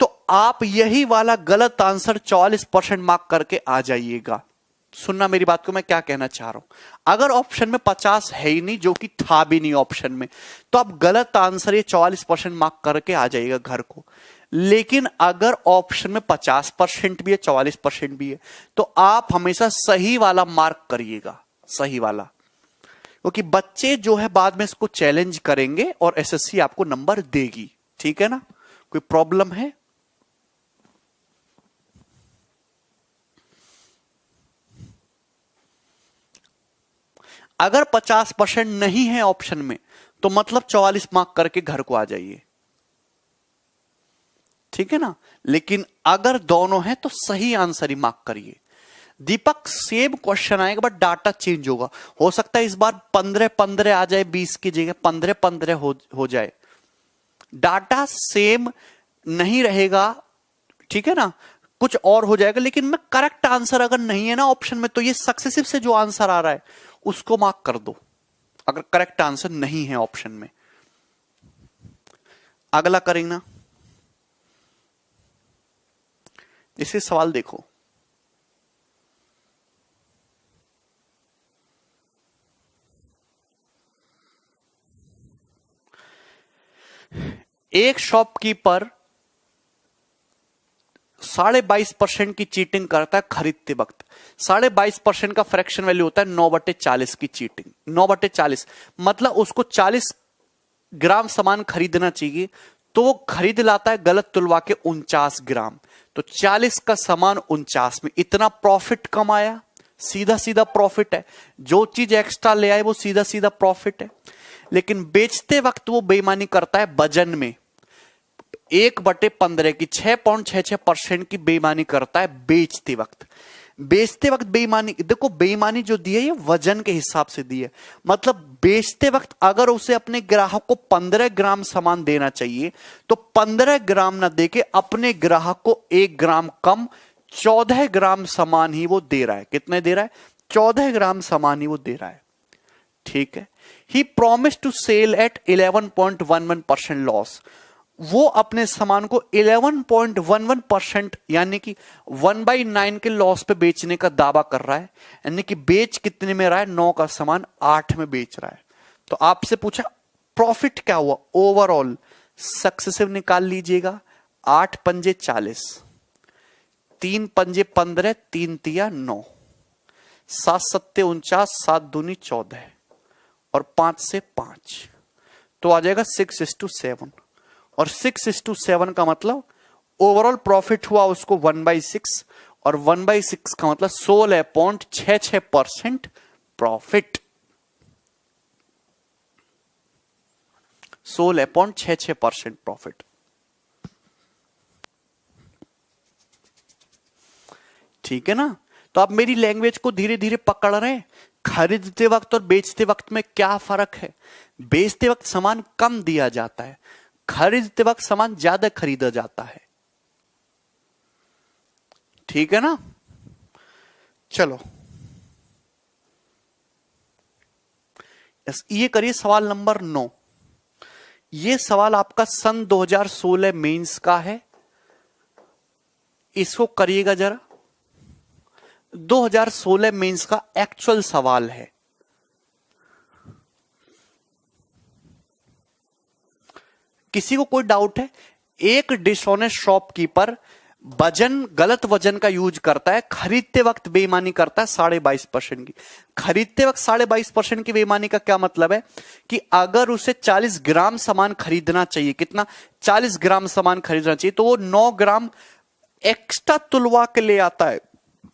तो आप यही वाला गलत आंसर 44% मार्क करके आ जाइएगा। सुनना मेरी बात को, मैं क्या कहना चाह रहा हूं। अगर ऑप्शन में 50 है ही नहीं, जो कि था भी नहीं ऑप्शन में, तो आप गलत आंसर ये 44% मार्क करके आ जाइएगा घर को। लेकिन अगर ऑप्शन में 50% भी है, 44% भी है, तो आप हमेशा सही वाला मार्क करिएगा, सही वाला, क्योंकि बच्चे जो है बाद में इसको चैलेंज करेंगे और एसएससी आपको नंबर देगी। ठीक है ना? कोई प्रॉब्लम है? अगर 50% नहीं है ऑप्शन में, तो मतलब 44 मार्क करके घर को आ जाइए। ठीक है ना? लेकिन अगर दोनों है तो सही आंसर ही मार्क करिए। दीपक, सेम क्वेश्चन आएगा बट डाटा चेंज होगा। हो सकता है इस बार 15-15 आ जाए, 20 की जगह 15-15 हो जाए। डाटा सेम नहीं रहेगा, ठीक है ना, कुछ और हो जाएगा। लेकिन मैं करेक्ट आंसर अगर नहीं है ना ऑप्शन में, तो ये सक्सेसिव से जो आंसर आ रहा है उसको मार्क कर दो, अगर करेक्ट आंसर नहीं है ऑप्शन में। अगला करेंगे ना, इसे सवाल देखो। एक शॉपकीपर 22.5% की चीटिंग करता है खरीदते वक्त। 22.5% का फ्रैक्शन वैल्यू होता है 9/40 की चीटिंग। 9/40 मतलब उसको 40 ग्राम सामान खरीदना चाहिए, तो वो खरीद लाता है गलत तुलवा के 49 ग्राम। तो 40 का सामान 49 में, इतना प्रॉफिट कमाया। सीधा सीधा प्रॉफिट है। जो चीज एक्स्ट्रा ले आए वो सीधा सीधा प्रॉफिट है। लेकिन बेचते वक्त वो बेईमानी करता है वजन में। 1/15 की 6.66% की बेईमानी करता है बेचते वक्त। बेचते वक्त बेईमानी, देखो बेईमानी जो दी है ये वजन के हिसाब से दी है, मतलब बेचते वक्त अगर उसे अपने ग्राहक को 15 ग्राम सामान देना चाहिए तो 15 ग्राम ना देके अपने ग्राहक को 1 ग्राम कम 14 ग्राम सामान ही वो दे रहा है। कितने दे रहा है? 14 ग्राम सामान ही वो दे रहा है। ठीक है। He promise to sell at 11.11% loss. वो अपने सामान को 11.11% यानी कि 1/9 के लॉस पे बेचने का दावा कर रहा है। यानी कि बेच कितने में रहा है? 9 का सामान 8 में बेच रहा है। तो आपसे पूछा प्रॉफिट क्या हुआ ओवरऑल, सक्सेसिव निकाल लीजिएगा। 8 पंजे 40, 3 पंजे 15, 3 तिया 9, 7 सत्ते 49, 7 दूनी 14 और 5 से 5, तो आ जाएगा 6:7। और 6:7 का मतलब ओवरऑल प्रॉफिट हुआ उसको 1/6 और 1/6 का मतलब 16.66% प्रॉफिट। 16.66% प्रॉफिट। ठीक है ना? तो आप मेरी लैंग्वेज को धीरे धीरे पकड़ रहे हैं। खरीदते वक्त और बेचते वक्त में क्या फर्क है? बेचते वक्त सामान कम दिया जाता है, खरीदते वक्त सामान ज्यादा खरीदा जाता है। ठीक है ना? चलो ये करिए सवाल नंबर 9। ये सवाल आपका सन 2016 मेंस का है। इसको करिएगा जरा। 2016 मेंस का एक्चुअल सवाल है। किसी को कोई डाउट है? एक डिसऑनेस्ट शॉपकीपर गलत वजन का यूज करता है, खरीदते वक्त बेईमानी करता है 22.5% की। खरीदते वक्त 22.5% की बेईमानी का क्या मतलब है कि अगर उसे 40 ग्राम सामान खरीदना चाहिए, कितना? 40 ग्राम सामान खरीदना चाहिए, तो वो 9 ग्राम एक्स्ट्रा तुलवा के ले आता है।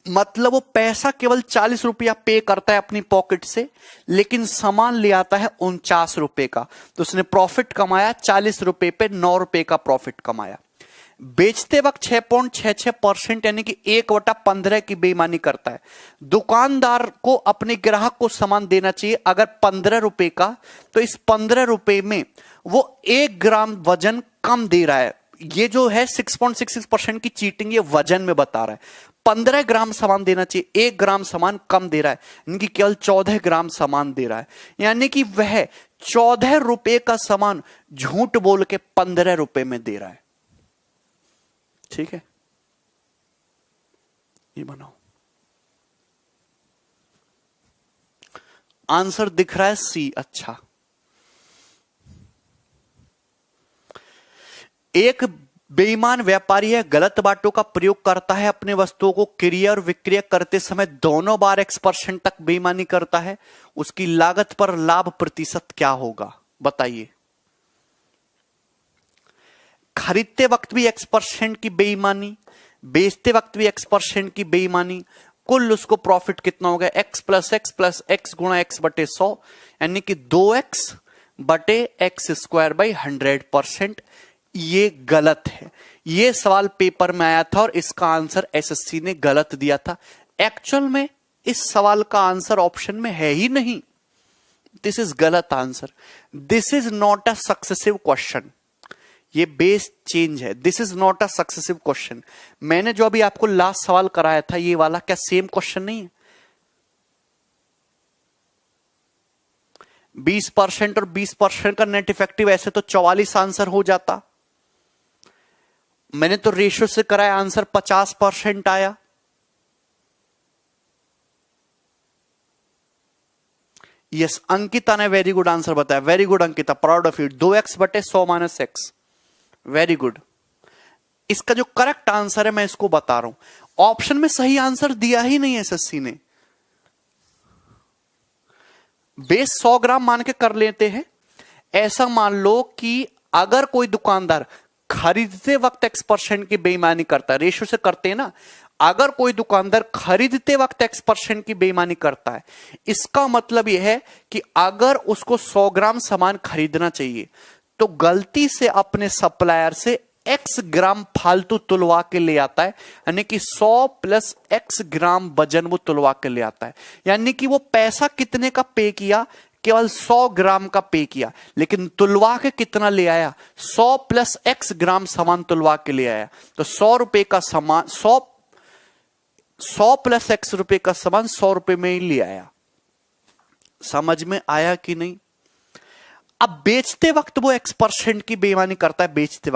मतलब वो पैसा केवल 40 रुपया पे करता है अपनी पॉकेट से, लेकिन सामान ले आता है 49 रुपए का। तो उसने प्रॉफिट कमाया 40 रुपए पे, 9 रुपए का प्रॉफिट कमाया। बेचते वक्त 6.66% यानी कि 1/15 की बेईमानी करता है। दुकानदार को अपने ग्राहक को सामान देना चाहिए अगर 15 रुपए का, तो इस 15 रुपए में वो 1 ग्राम वजन कम दे रहा है। ये जो है 6.66% की चीटिंग ये वजन में बता रहा है। 15 ग्राम सामान देना चाहिए, 1 ग्राम सामान कम दे रहा है, यानी कि केवल 14 ग्राम सामान दे रहा है। यानी कि वह 14 रुपए का सामान झूठ बोल के 15 रुपए में दे रहा है। ठीक है? ये बनाओ। आंसर दिख रहा है सी। अच्छा, एक बेईमान व्यापारी है, गलत बातों का प्रयोग करता है, अपने वस्तुओं को क्रय और विक्रय करते समय दोनों बार X% तक बेईमानी करता है। उसकी लागत पर लाभ प्रतिशत क्या होगा? बताइए। खरीदते वक्त भी X% की बेईमानी, बेचते वक्त भी X% की बेईमानी, कुल उसको प्रॉफिट कितना हो गया? X + X + X गुणा X/100, यानी कि 2X/X²/100%। ये गलत है। ये सवाल पेपर में आया था और इसका आंसर एसएससी ने गलत दिया था। एक्चुअल में इस सवाल का आंसर ऑप्शन में है ही नहीं। दिस इज गलत answer. This is not a successive question. ये बेस चेंज है। This is not a successive question. मैंने जो अभी आपको लास्ट सवाल कराया था ये वाला, क्या सेम क्वेश्चन नहीं है? 20% और 20% का नेट इफेक्टिव, ऐसे तो 44 आंसर हो जाता। मैंने तो रेशियो से कराया, आंसर 50% आया। यस, अंकिता ने वेरी गुड आंसर बताया। Very good Ankita, proud of you. 2X/100 - X। Very good. इसका जो करेक्ट आंसर है मैं इसको बता रहा हूं। ऑप्शन में सही आंसर दिया ही नहीं एसएससी ने। बेस 100 ग्राम मान के कर लेते हैं। ऐसा मान लो कि अगर कोई दुकानदार खरीदते वक्त X% की बेईमानी करता है, रेशियो से करते हैं ना, अगर कोई दुकानदार खरीदते वक्त X% की बेईमानी करता है, इसका मतलब यह है कि अगर उसको 100 ग्राम सामान खरीदना चाहिए तो गलती से अपने सप्लायर से x ग्राम फालतू तुलवा के ले आता है, यानी कि 100 प्लस x ग्राम वजन वो तुलवा के ले आता है। यानी कि वो पैसा कितने का पे किया, केवल 100 ग्राम का पे किया, लेकिन तुलवा के कितना ले आया, 100 प्लस x ग्राम सामान तुलवा के ले आया। तो 100 रुपए का सामान 100 प्लस x रुपए का सामान 100 रुपए में ही ले आया। समझ में आया कि नहीं? अब बेचते वक्त वो x% की बेईमानी करता है। बेचते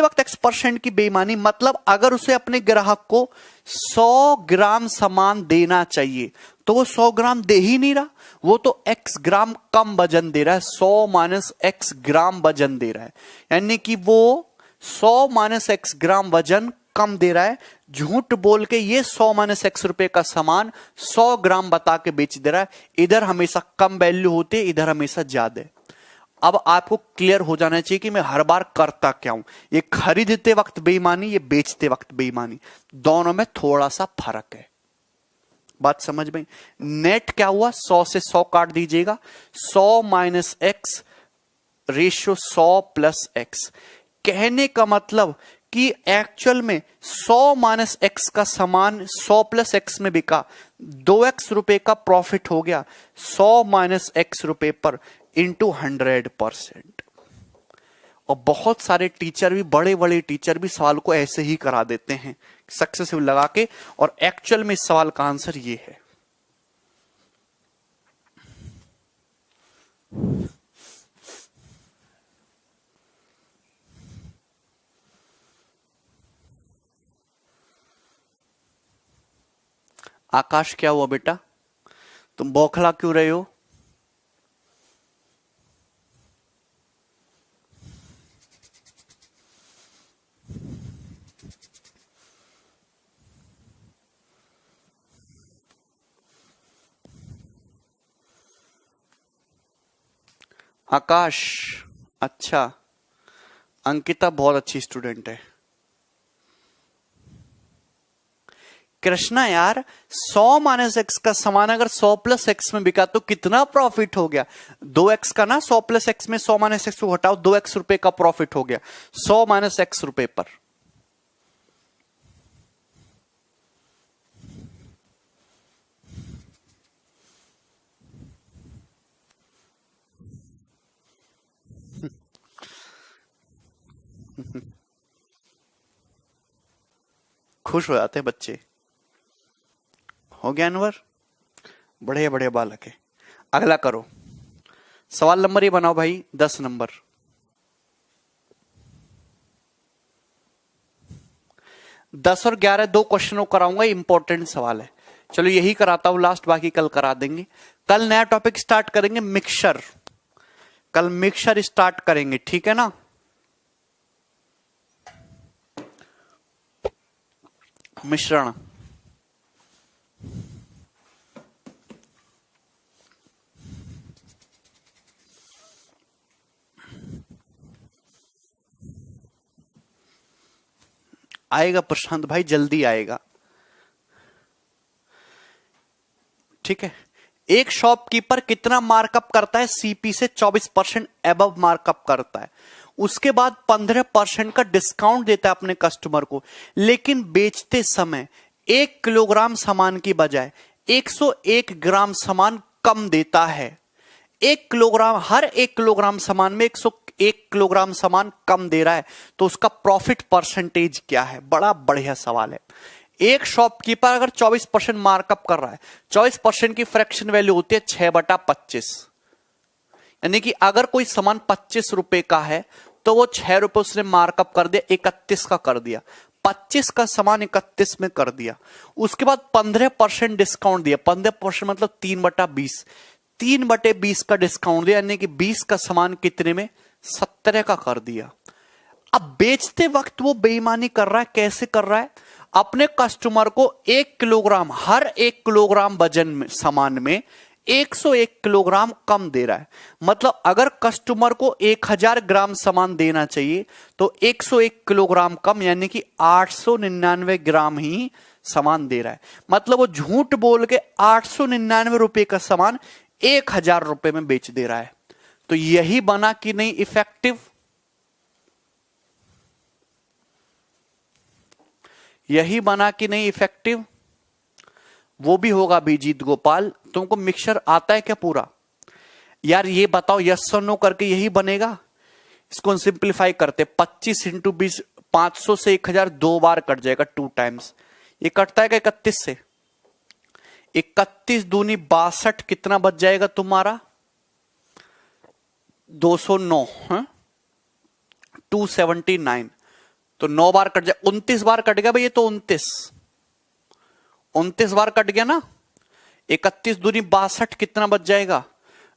वक्त x% की बेईमानी मतलब अगर उसे अपने ग्राहक को 100 ग्राम सामान देना चाहिए तो वो 100 ग्राम दे ही नहीं रहा, वो तो x ग्राम कम वजन दे रहा है, 100 माइनस x ग्राम वजन दे रहा है। यानी कि वो 100 माइनस x ग्राम वजन कम दे रहा है, झूठ बोल के ये 100 माइनस x रुपए का सामान 100 ग्राम बता के बेच दे रहा है। इधर हमेशा कम वैल्यू होती है, इधर हमेशा ज्यादा। अब आपको क्लियर हो जाना चाहिए कि मैं हर बार करता क्या हूं। ये खरीदते वक्त बेईमानी, ये बेचते वक्त बेईमानी, दोनों में थोड़ा सा फर्क है। बात समझ में? नेट क्या हुआ, 100 से 100 काट दीजिएगा, 100 minus x ratio 100 plus x। कहने का मतलब कि एक्चुअल में 100 माइनस x का सामान 100 प्लस x में बिका, 2x रुपए का प्रॉफिट हो गया 100 माइनस x रुपए पर इंटू 100%। और बहुत सारे टीचर भी, बड़े बड़े टीचर भी सवाल को ऐसे ही करा देते हैं सक्सेसिव लगा के, और एक्चुअल में इस सवाल का आंसर ये है। आकाश क्या हुआ बेटा, तुम बौखला क्यों रहे हो? आकाश, अच्छा, अंकिता बहुत अच्छी स्टूडेंट है। कृष्णा यार, 100 माइनस एक्स का सामान अगर 100 प्लस एक्स में बिका तो कितना प्रॉफिट हो गया? 2x का ना, 100 प्लस एक्स में 100 माइनस एक्स को हटाओ, 2x रुपए का प्रॉफिट हो गया 100 माइनस एक्स रुपए पर। खुश हो जाते हैं बच्चे। हो गया अनवर, बड़े बड़े बालक है। अगला करो, सवाल नंबर ये बनाओ भाई, 10 नंबर। 10 और 11 दो क्वेश्चनों कराऊंगा, इंपॉर्टेंट सवाल है। चलो यही कराता हूं लास्ट, बाकी कल करा देंगे। कल नया टॉपिक स्टार्ट करेंगे, मिक्सचर। कल मिक्सचर स्टार्ट करेंगे, ठीक है ना? मिश्रण। आएगा प्रशांत भाई, जल्दी आएगा, ठीक है। एक शॉपकीपर कितना मार्कअप करता है? सीपी से 24% एबव मार्कअप करता है, उसके बाद 15% का डिस्काउंट देता है अपने कस्टमर को, लेकिन बेचते समय 1 किलोग्राम सामान की बजाय 101 ग्राम सामान कम देता है। 1 किलोग्राम, हर 1 किलोग्राम सामान में 101 किलोग्राम सामान कम दे रहा है, तो उसका प्रॉफिट परसेंटेज क्या है? बड़ा बढ़िया सवाल है। एक शॉपकीपर अगर 24% मार्कअप कर रहा है, 24% की फ्रैक्शन वैल्यू होती है 6/25, यानी कि अगर कोई सामान 25 रुपए का है तो वो 6 रुपए उसने मार्कअप कर दिया, 31 का कर दिया, 25 का सामान 31 में कर दिया। उसके बाद 15% डिस्काउंट दिया, 15% मतलब 3/20, 3/20 का डिस्काउंट दिया, यानी कि 20 का सामान कितने में? 17 का कर दिया। अब बेचते वक्त वो बेईमानी कर रहा है, कैसे कर रहा है? अपने कस्टमर को 1 किलोग्राम, हर 1 किलोग्राम वजन में सामान में 101 किलोग्राम कम दे रहा है। मतलब अगर कस्टमर को 1000 ग्राम सामान देना चाहिए तो 101 किलोग्राम कम, यानी कि 899 ग्राम ही सामान दे रहा है। मतलब वो झूठ बोल के 899 रुपए का सामान 1000 रुपए में बेच दे रहा है। तो यही बना कि नहीं इफेक्टिव? यही बना कि नहीं इफेक्टिव? वो भी होगा अभिजीत गोपाल। तुमको मिक्सचर आता है क्या पूरा? यार ये बताओ, यस और नो करके यही बनेगा। इसको सिंप्लीफाई करते, 25 इंटू 20, 500 से 1000 दो बार कट जाएगा, 2 टाइम्स। ये कटता है क्या 31 से? 31 दूनी 62, कितना बच जाएगा तुम्हारा? 209, 279। तो 9 बार कट जाए, 29 बार कट गया भाई। ये तो 29 बार कट गया ना। 31 दूनी 62, कितना बच जाएगा?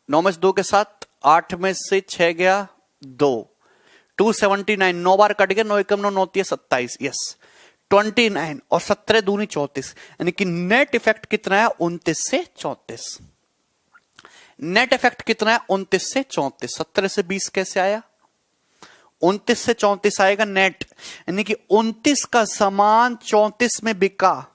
9 में से 2 के साथ, 8 में से 6 गया 2, 279। 9 बार कट गया, 9 एकम 9, 9 3 27, यस 29 और 17 दूनी 34। यानी कि नेट इफेक्ट कितना है? 29 से 34। नेट इफेक्ट कितना है? 29 से 34। 17 से 20 कैसे आया? 29 से 34 आएगा नेट। यानी कि 29 का सामान 34 में बिका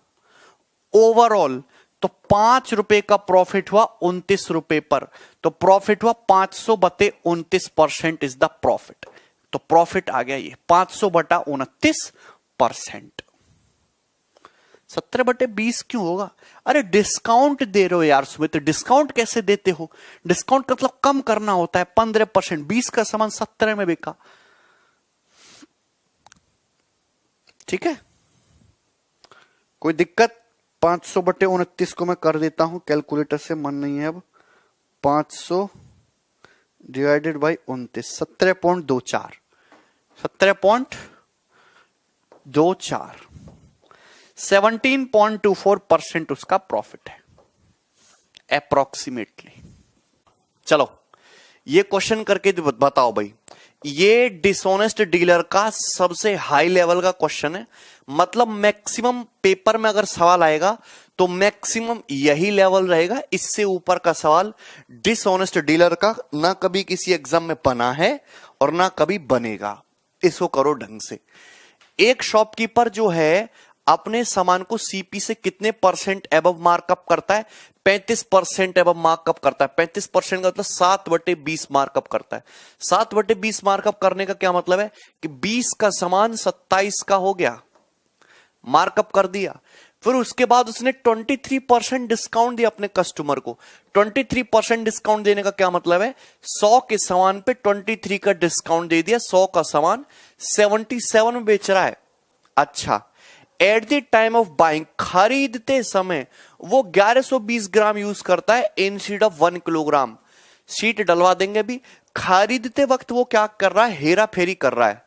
ओवरऑल, तो 5 रुपए का प्रॉफिट हुआ 29 रुपए पर। तो प्रॉफिट हुआ 500 बटे 29% इज द प्रॉफिट। तो प्रॉफिट आ गया ये 500 बटा 29%। 17 बटे 20 क्यों होगा? अरे डिस्काउंट दे रहे हो यार सुमित, तो डिस्काउंट कैसे देते हो? डिस्काउंट मतलब कम करना होता है 15%। 20 का सामान 17 में बिका, ठीक है, कोई दिक्कत? 500 बटे 29 को मैं कर देता हूं कैलकुलेटर से, मन नहीं है अब। 500 डिवाइडेड बाई 29, 17.24, 17.24, 17.24% उसका प्रॉफिट है अप्रोक्सीमेटली। चलो ये क्वेश्चन करके बताओ भाई। ये डिसऑनेस्ट डीलर का सबसे हाई लेवल का क्वेश्चन है। मतलब मैक्सिमम पेपर में अगर सवाल आएगा तो मैक्सिमम यही लेवल रहेगा। इससे ऊपर का सवाल डिसऑनेस्ट डीलर का ना कभी किसी एग्जाम में बना है और ना कभी बनेगा। इसको करो ढंग से। एक शॉपकीपर जो है अपने सामान को सीपी से कितने % एबव मार्कअप करता है? 35% एबव मार्कअप करता है। 35% का मतलब 7/20 मार्कअप करता है। 7/20 मार्कअप करने का क्या मतलब है कि 20 का सामान 27 का हो गया, मार्कअप कर दिया। फिर उसके बाद उसने 23% डिस्काउंट दिया अपने कस्टमर को। 23% डिस्काउंट देने का क्या मतलब है? 100 के सामान पे 23 का डिस्काउंट दे दिया। 100 का सामान 77 में बेच रहा है। अच्छा, at the time of buying, खरीदते समय वो 1120 ग्राम यूज करता है इंस्टेड ऑफ 1 किलोग्राम। शीट डलवा देंगे भी। खरीदते वक्त वो क्या कर रहा है? हेरा फेरी कर रहा है।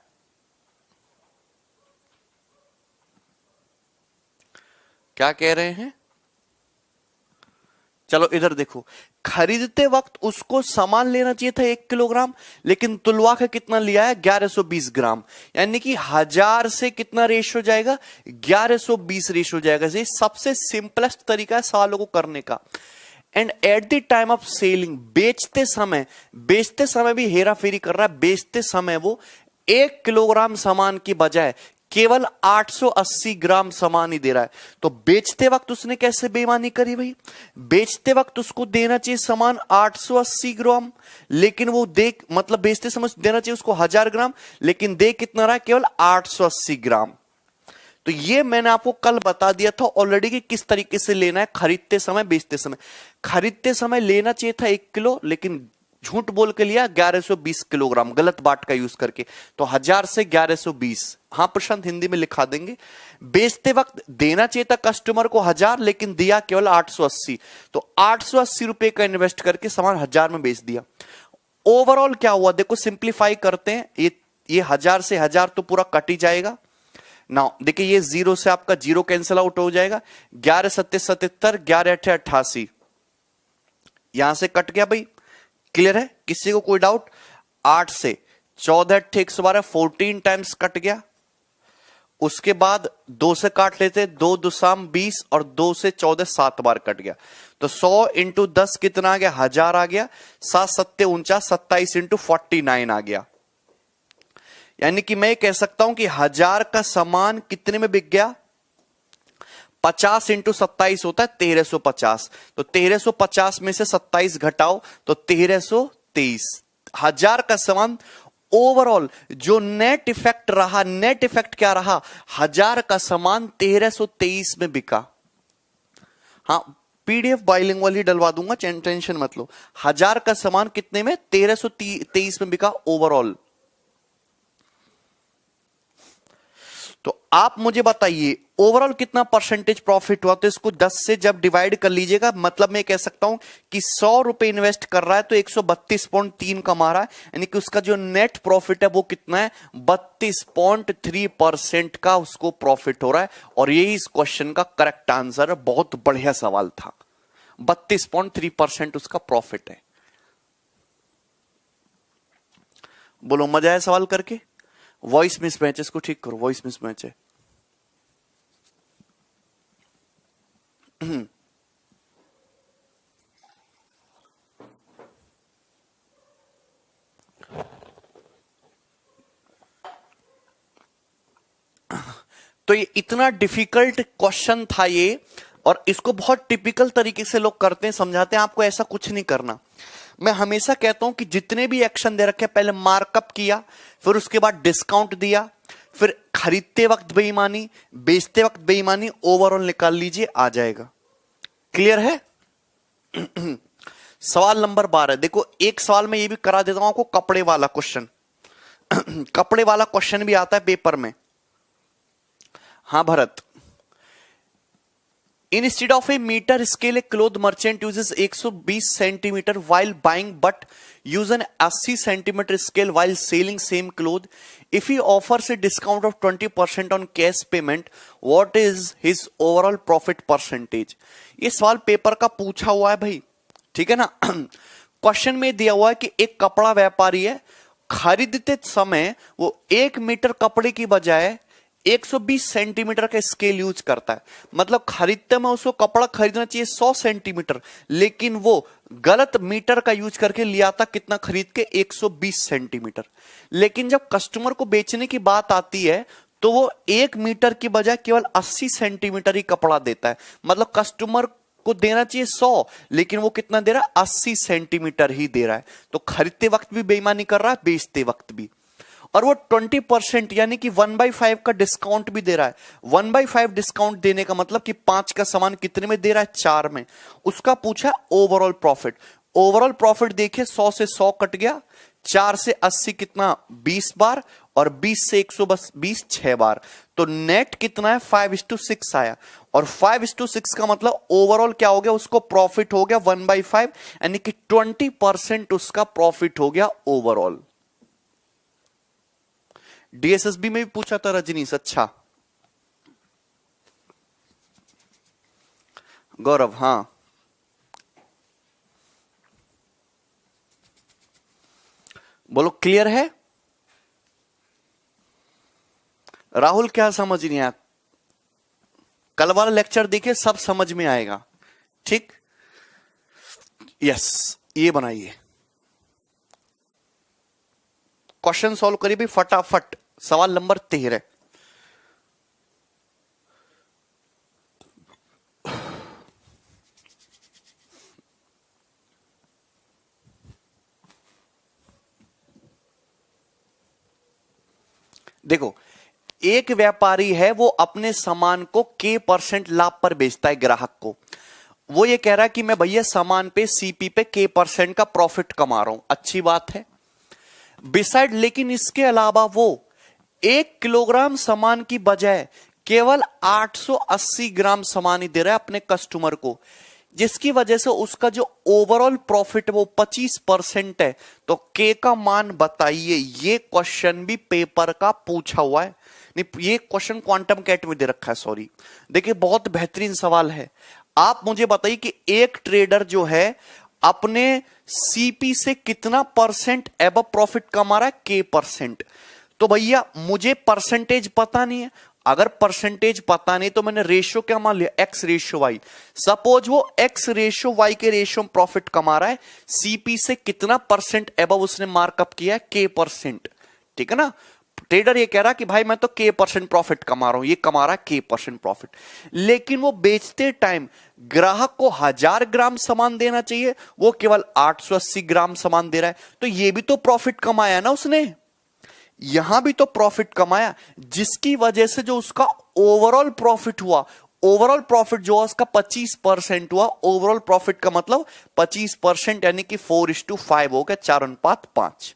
क्या कह रहे हैं? चलो इधर देखो, खरीदते वक्त उसको सामान लेना चाहिए था 1 किलोग्राम, लेकिन तुलवा के कितना लिया है? 1120 ग्राम। यानी कि 1000 से कितना रेशो जाएगा? 1120 रेशो जाएगा। ये सबसे सिंपलेस्ट तरीका है सवालों को करने का। And at the time of selling, बेचते समय भी हेरा फेरी कर रहा है। बेचते समय वो 1 किलोग्राम सामान की बजाय केवल 880 ग्राम सामान ही दे रहा है। तो बेचते वक्त उसने कैसे बेईमानी करी भाई? बेचते वक्त उसको देना चाहिए सामान 880 ग्राम, लेकिन वो मतलब बेचते समय देना चाहिए उसको 1000 ग्राम, लेकिन दे कितना रहा है? केवल 880 ग्राम। तो ये मैंने आपको कल बता दिया था ऑलरेडी कि किस तरीके से लेना है खरीदते समय बेचते समय। खरीदते समय लेना चाहिए था 1 किलो, लेकिन झूठ बोल के लिया 1120 किलोग्राम, गलत बाट का यूज करके। तो 1000 से 1120, हाँ प्रशांत हिंदी में लिखा देंगे। बेचते वक्त देना चाहिए था कस्टमर को 1000, लेकिन दिया केवल 880। तो 880 रुपए का इन्वेस्ट करके सामान 1000 में बेच दिया। ओवरऑल क्या हुआ देखो, सिंप्लीफाई करते हैं। ये 1000 से 1000 तो पूरा कट ही जाएगा ना। देखिए ये 0 से आपका 0 कैंसिल आउट हो जाएगा। 11 7 77, 11 8 88, यहां से कट गया भाई। क्लियर है? किसी को कोई डाउट? 8 से 14 8 112, 14 टाइम्स कट गया। उसके बाद 2 से काट लेते, 2 2 20 और 2 से 14 7 बार कट गया। तो 100 इंटू 10 कितना आ गया? 1000 आ गया। 7 7 49, 27 इंटू 49 आ गया। यानी कि मैं कह सकता हूं कि 1000 का सामान कितने में बिक गया? 50 इंटू 27 होता है 1350। तो 1350 में से 27 घटाओ तो 1323। 1000 का सामान ओवरऑल जो नेट इफेक्ट रहा, नेट इफेक्ट क्या रहा, 1000 का सामान 1323 में बिका। हाँ, पीडीएफ बाइलिंगुअल ही डलवा दूंगा, टेंशन मत लो। 1000 का सामान कितने में, 1323 में बिका ओवरऑल। तो आप मुझे बताइए ओवरऑल कितना परसेंटेज प्रॉफिट हुआ। तो इसको 10 से जब डिवाइड कर लीजिएगा, मतलब मैं कह सकता हूं कि 100 रुपए इन्वेस्ट कर रहा है तो 132.3 कमा रहा है, यानी कि उसका जो नेट प्रॉफिट है वो कितना है, 32.3% का उसको प्रॉफिट हो रहा है। और यही इस क्वेश्चन का करेक्ट आंसर है। बहुत बढ़िया सवाल था। 32.3% उसका प्रॉफिट है। बोलो मजा आया सवाल करके। वॉइस मिसमैच, इसको ठीक करो, वॉइस मिसमैच है। तो ये इतना डिफिकल्ट क्वेश्चन था ये, और इसको बहुत टिपिकल तरीके से लोग करते हैं, समझाते हैं आपको ऐसा कुछ नहीं करना। मैं हमेशा कहता हूं कि जितने भी एक्शन दे रखे, पहले मार्कअप किया, फिर उसके बाद डिस्काउंट दिया, फिर खरीदते वक्त बेईमानी, बेचते वक्त बेईमानी, ओवरऑल निकाल लीजिए, आ जाएगा। क्लियर है। सवाल नंबर 12 देखो, एक सवाल में ये भी करा देता हूं आपको, कपड़े वाला क्वेश्चन। कपड़े वाला क्वेश्चन भी आता है पेपर में। हाँ Bharat, instead of a meter scale a cloth merchant uses 120 centimeter while buying but use an 80 centimeter scale while selling same cloth. If he offers a discount of 20% on cash payment, what is his overall profit percentage? ये सवाल paper का पूछा हुआ है भाई, ठीक है ना। क्वेश्चन में दिया हुआ है कि एक कपड़ा व्यापारी है, खरीदते समय वो 1 मीटर कपड़े की बजाय 120 सेंटीमीटर का स्केल यूज करता है। मतलब खरीदते में उसको कपड़ा खरीदना चाहिए 100 सेंटीमीटर, लेकिन वो गलत मीटर का यूज करके लिया था, कितना खरीद के, 120 सेंटीमीटर। लेकिन जब कस्टमर को बेचने की बात आती है तो वो 1 मीटर की बजाय केवल 80 सेंटीमीटर ही कपड़ा देता है। मतलब कस्टमर को देना चाहिए 100, लेकिन वो कितना दे रहा है, 80 सेंटीमीटर ही दे रहा है। तो खरीदते वक्त भी बेईमानी कर रहा है, बेचते वक्त भी। और वो 20% यानी कि 1/5 का डिस्काउंट भी दे रहा है। 1/5 डिस्काउंट देने का मतलब कि 5 का सामान कितने में दे रहा है, 4 में। उसका पूछा ओवरऑल प्रॉफिट। ओवरऑल प्रॉफिट देखिए, 100 से 100 कट गया, 4 से 80 कितना, 20 बार, और 20 से 120 6 बार। तो नेट कितना है, 5:6 आया। और 5:6 का मतलब ओवरऑल क्या हो गया, उसको प्रॉफिट हो गया 1/5, यानी कि 20% उसका प्रॉफिट हो गया ओवरऑल। डीएसएसबी में भी पूछा था रजनीश। अच्छा गौरव, हाँ बोलो, क्लियर है। राहुल क्या समझ नहीं आया, कल वाला लेक्चर देखिए, सब समझ में आएगा, ठीक। यस, ये बनाइए, क्वेश्चन सॉल्व करिए भी फटाफट। सवाल नंबर 13। देखो, एक व्यापारी है, वो अपने सामान को K% लाभ पर बेचता है ग्राहक को। वो ये कह रहा है कि मैं भैया सामान पे CP पे K% का प्रॉफिट कमा रहा हूं, अच्छी बात है। बिसाइड, लेकिन इसके अलावा वो 1 किलोग्राम सामान की बजाय केवल 880 ग्राम सामान ही दे रहा है अपने कस्टमर को, जिसकी वजह से उसका जो ओवरऑल प्रॉफिट वो 25% है। तो के का मान बताइए। ये क्वेश्चन भी पेपर का पूछा हुआ है, नहीं ये क्वेश्चन क्वांटम कैट में दे रखा है, सॉरी। देखिए बहुत बेहतरीन सवाल है। आप मुझे बताइए कि एक ट्रेडर जो है अपने सीपी से कितना परसेंट एबव प्रॉफिट कमा रहा है, K%। तो भैया मुझे परसेंटेज पता नहीं है। अगर परसेंटेज पता नहीं तो मैंने रेशियो क्या मान लिया, X रेशियो Y। सपोज वो X रेशियो Y के रेशियो में प्रॉफिट कमा रहा है, सीपी से कितना परसेंट एबव उसने मार्कअप किया है, K%। ठीक है ना। ट्रेडर ये कह रहा है कि भाई मैं तो K% प्रॉफिट कमा रहा हूं, ये कमा रहा है K% प्रॉफिट, लेकिन वो बेचते टाइम ग्राहक को 1000 ग्राम सामान देना चाहिए, वो केवल 880 ग्राम सामान दे रहा है। तो ये भी तो प्रॉफिट कमाया ना उसने। यहां भी तो प्रॉफिट कमाया, जिसकी वजह से जो उसका ओवरऑल प्रॉफिट हुआ, ओवरऑल प्रॉफिट जो उसका 25% हुआ। ओवरऑल प्रॉफिट का मतलब 25% यानी कि 4:5 हो गया, 4:5।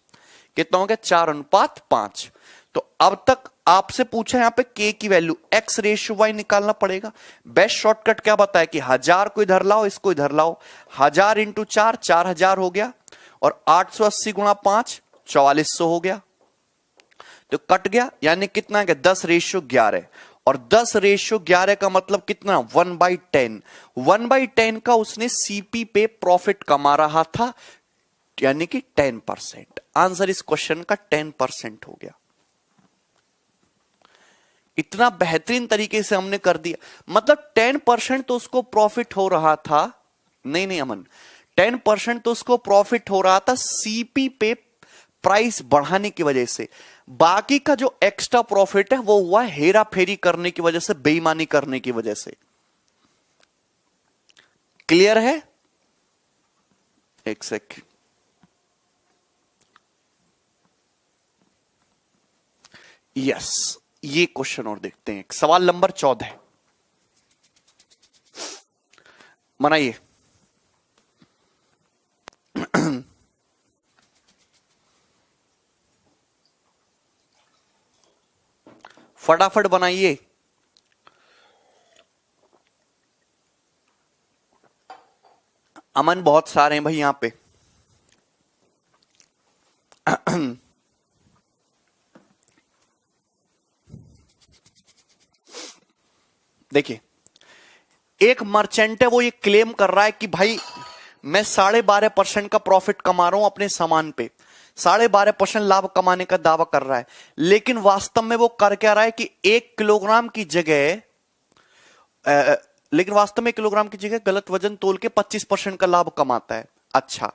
कितना हो गया? 4:5। तो अब तक आपसे पूछा यहां पे के की वैल्यू x रेशियो y निकालना पड़ेगा। बेस्ट शॉर्टकट क्या बताया कि 1000 को इधर लाओ, इसको इधर लाओ। 1000 इंटू 4 4000 हो गया, और 880 गुणा 5 4400 हो गया। तो कट गया, यानी कितना है? 10:11। और 10:11 का मतलब कितना? 1/10। 1/10 का उसने सीपी पे प्रॉफिट कमा रहा था, यानी कि 10%। आंसर इस क्वेश्चन का 10% हो गया। इतना बेहतरीन तरीके से हमने कर दिया, मतलब 10% तो उसको प्रॉफिट हो रहा था। नहीं अमन, 10% तो उसको प्रॉफिट हो रहा था सीपी पे प्राइस बढ़ाने की वजह से। बाकी का जो एक्स्ट्रा प्रॉफिट है वो हुआ हेरा फेरी करने की वजह से, बेईमानी करने की वजह से। क्लियर है? एक सेकंड, यस, ये क्वेश्चन और देखते हैं। सवाल नंबर 14 बनाइए। फटाफट बनाइए। अमन बहुत सारे हैं भाई यहां पे। देखिए, एक मर्चेंट है, वो ये क्लेम कर रहा है कि भाई मैं 12.5% का प्रॉफिट कमा रहा हूं अपने सामान पे, 12.5% लाभ कमाने का दावा कर रहा है। लेकिन वास्तव में वो कर क्या रहा है कि 1 किलोग्राम की जगह लेकिन वास्तव में 1 किलोग्राम की जगह गलत वजन तोल के 25% का लाभ कमाता है। अच्छा,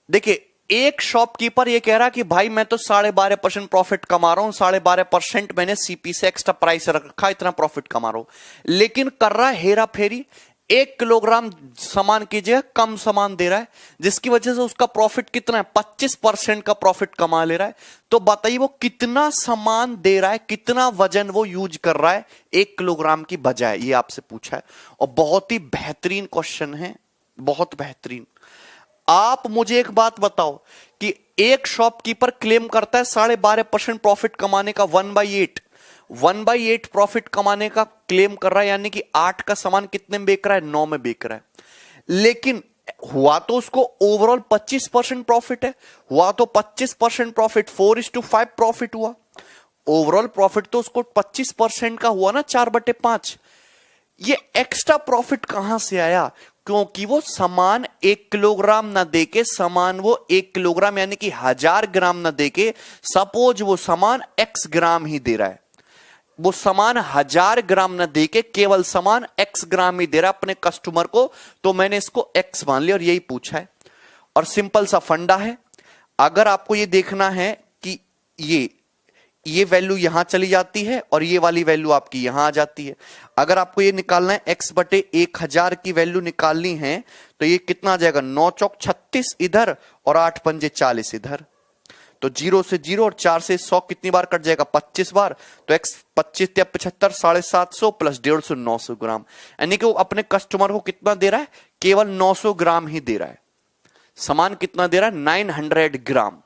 देखिए, एक शॉपकीपर ये कह रहा है कि भाई मैं तो 12.5% प्रॉफिट कमा रहा हूं, 12.5% मैंने सीपी से एक्स्ट्रा प्राइस रखा, इतना प्रॉफिट कमा रहा हूं। लेकिन कर रहा है हेरा फेरी, 1 किलोग्राम सामान की जगह कम सामान दे रहा है, जिसकी वजह से उसका प्रॉफिट कितना है? 25% का प्रॉफिट कमा ले रहा है। तो बताइए वो कितना सामान दे रहा है, कितना वजन वो यूज कर रहा है 1 किलोग्राम की बजाय? ये आपसे पूछा है, और बहुत ही बेहतरीन क्वेश्चन है, बहुत बेहतरीन। आप मुझे एक बात बताओ कि एक शॉपकीपर क्लेम करता है 12.5% प्रॉफिट कमाने का, 1/8 प्रॉफिट कमाने का क्लेम कर रहा है, यानी कि 8 का सामान कितने में बेच रहा है? 9 में बेच रहा है। लेकिन हुआ तो उसको ओवरऑल 25% प्रॉफिट है, हुआ तो 25% प्रॉफिट, 4:5 प्रॉफिट हुआ। ओवरऑल प्रॉफिट तो उसको 25% का हुआ ना, 4/5। ये एक्स्ट्रा प्रॉफिट कहां से आया? क्योंकि वो सामान 1 किलोग्राम ना देके, सामान वो 1 किलोग्राम यानी कि 1000 ग्राम ना देके, सपोज वो सामान x ग्राम ही दे रहा है, वो सामान 1000 ग्राम ना देके केवल सामान x ग्राम ही दे रहा है अपने कस्टमर को, तो मैंने इसको x मान लिया और यही पूछा है। और सिंपल सा फंडा है, अगर आपको ये देखना है कि ये वैल्यू यहां चली जाती है और ये वाली वैल्यू आपकी यहां आ जाती है। अगर आपको ये निकालना है x/1000 की वैल्यू निकालनी है, तो ये कितना आ जाएगा? 9 चौक 36 इधर और 8 पंजे 40 इधर। तो 0 से 0 और 4 से 100 कितनी बार कट जाएगा? 25 बार। तो x 25 या 75 750 प्लस 150 900 ग्राम, यानी कि वो अपने कस्टमर को कितना दे रहा है? केवल 900 ग्राम ही दे रहा है। सामान कितना दे रहा है? 900 ग्राम।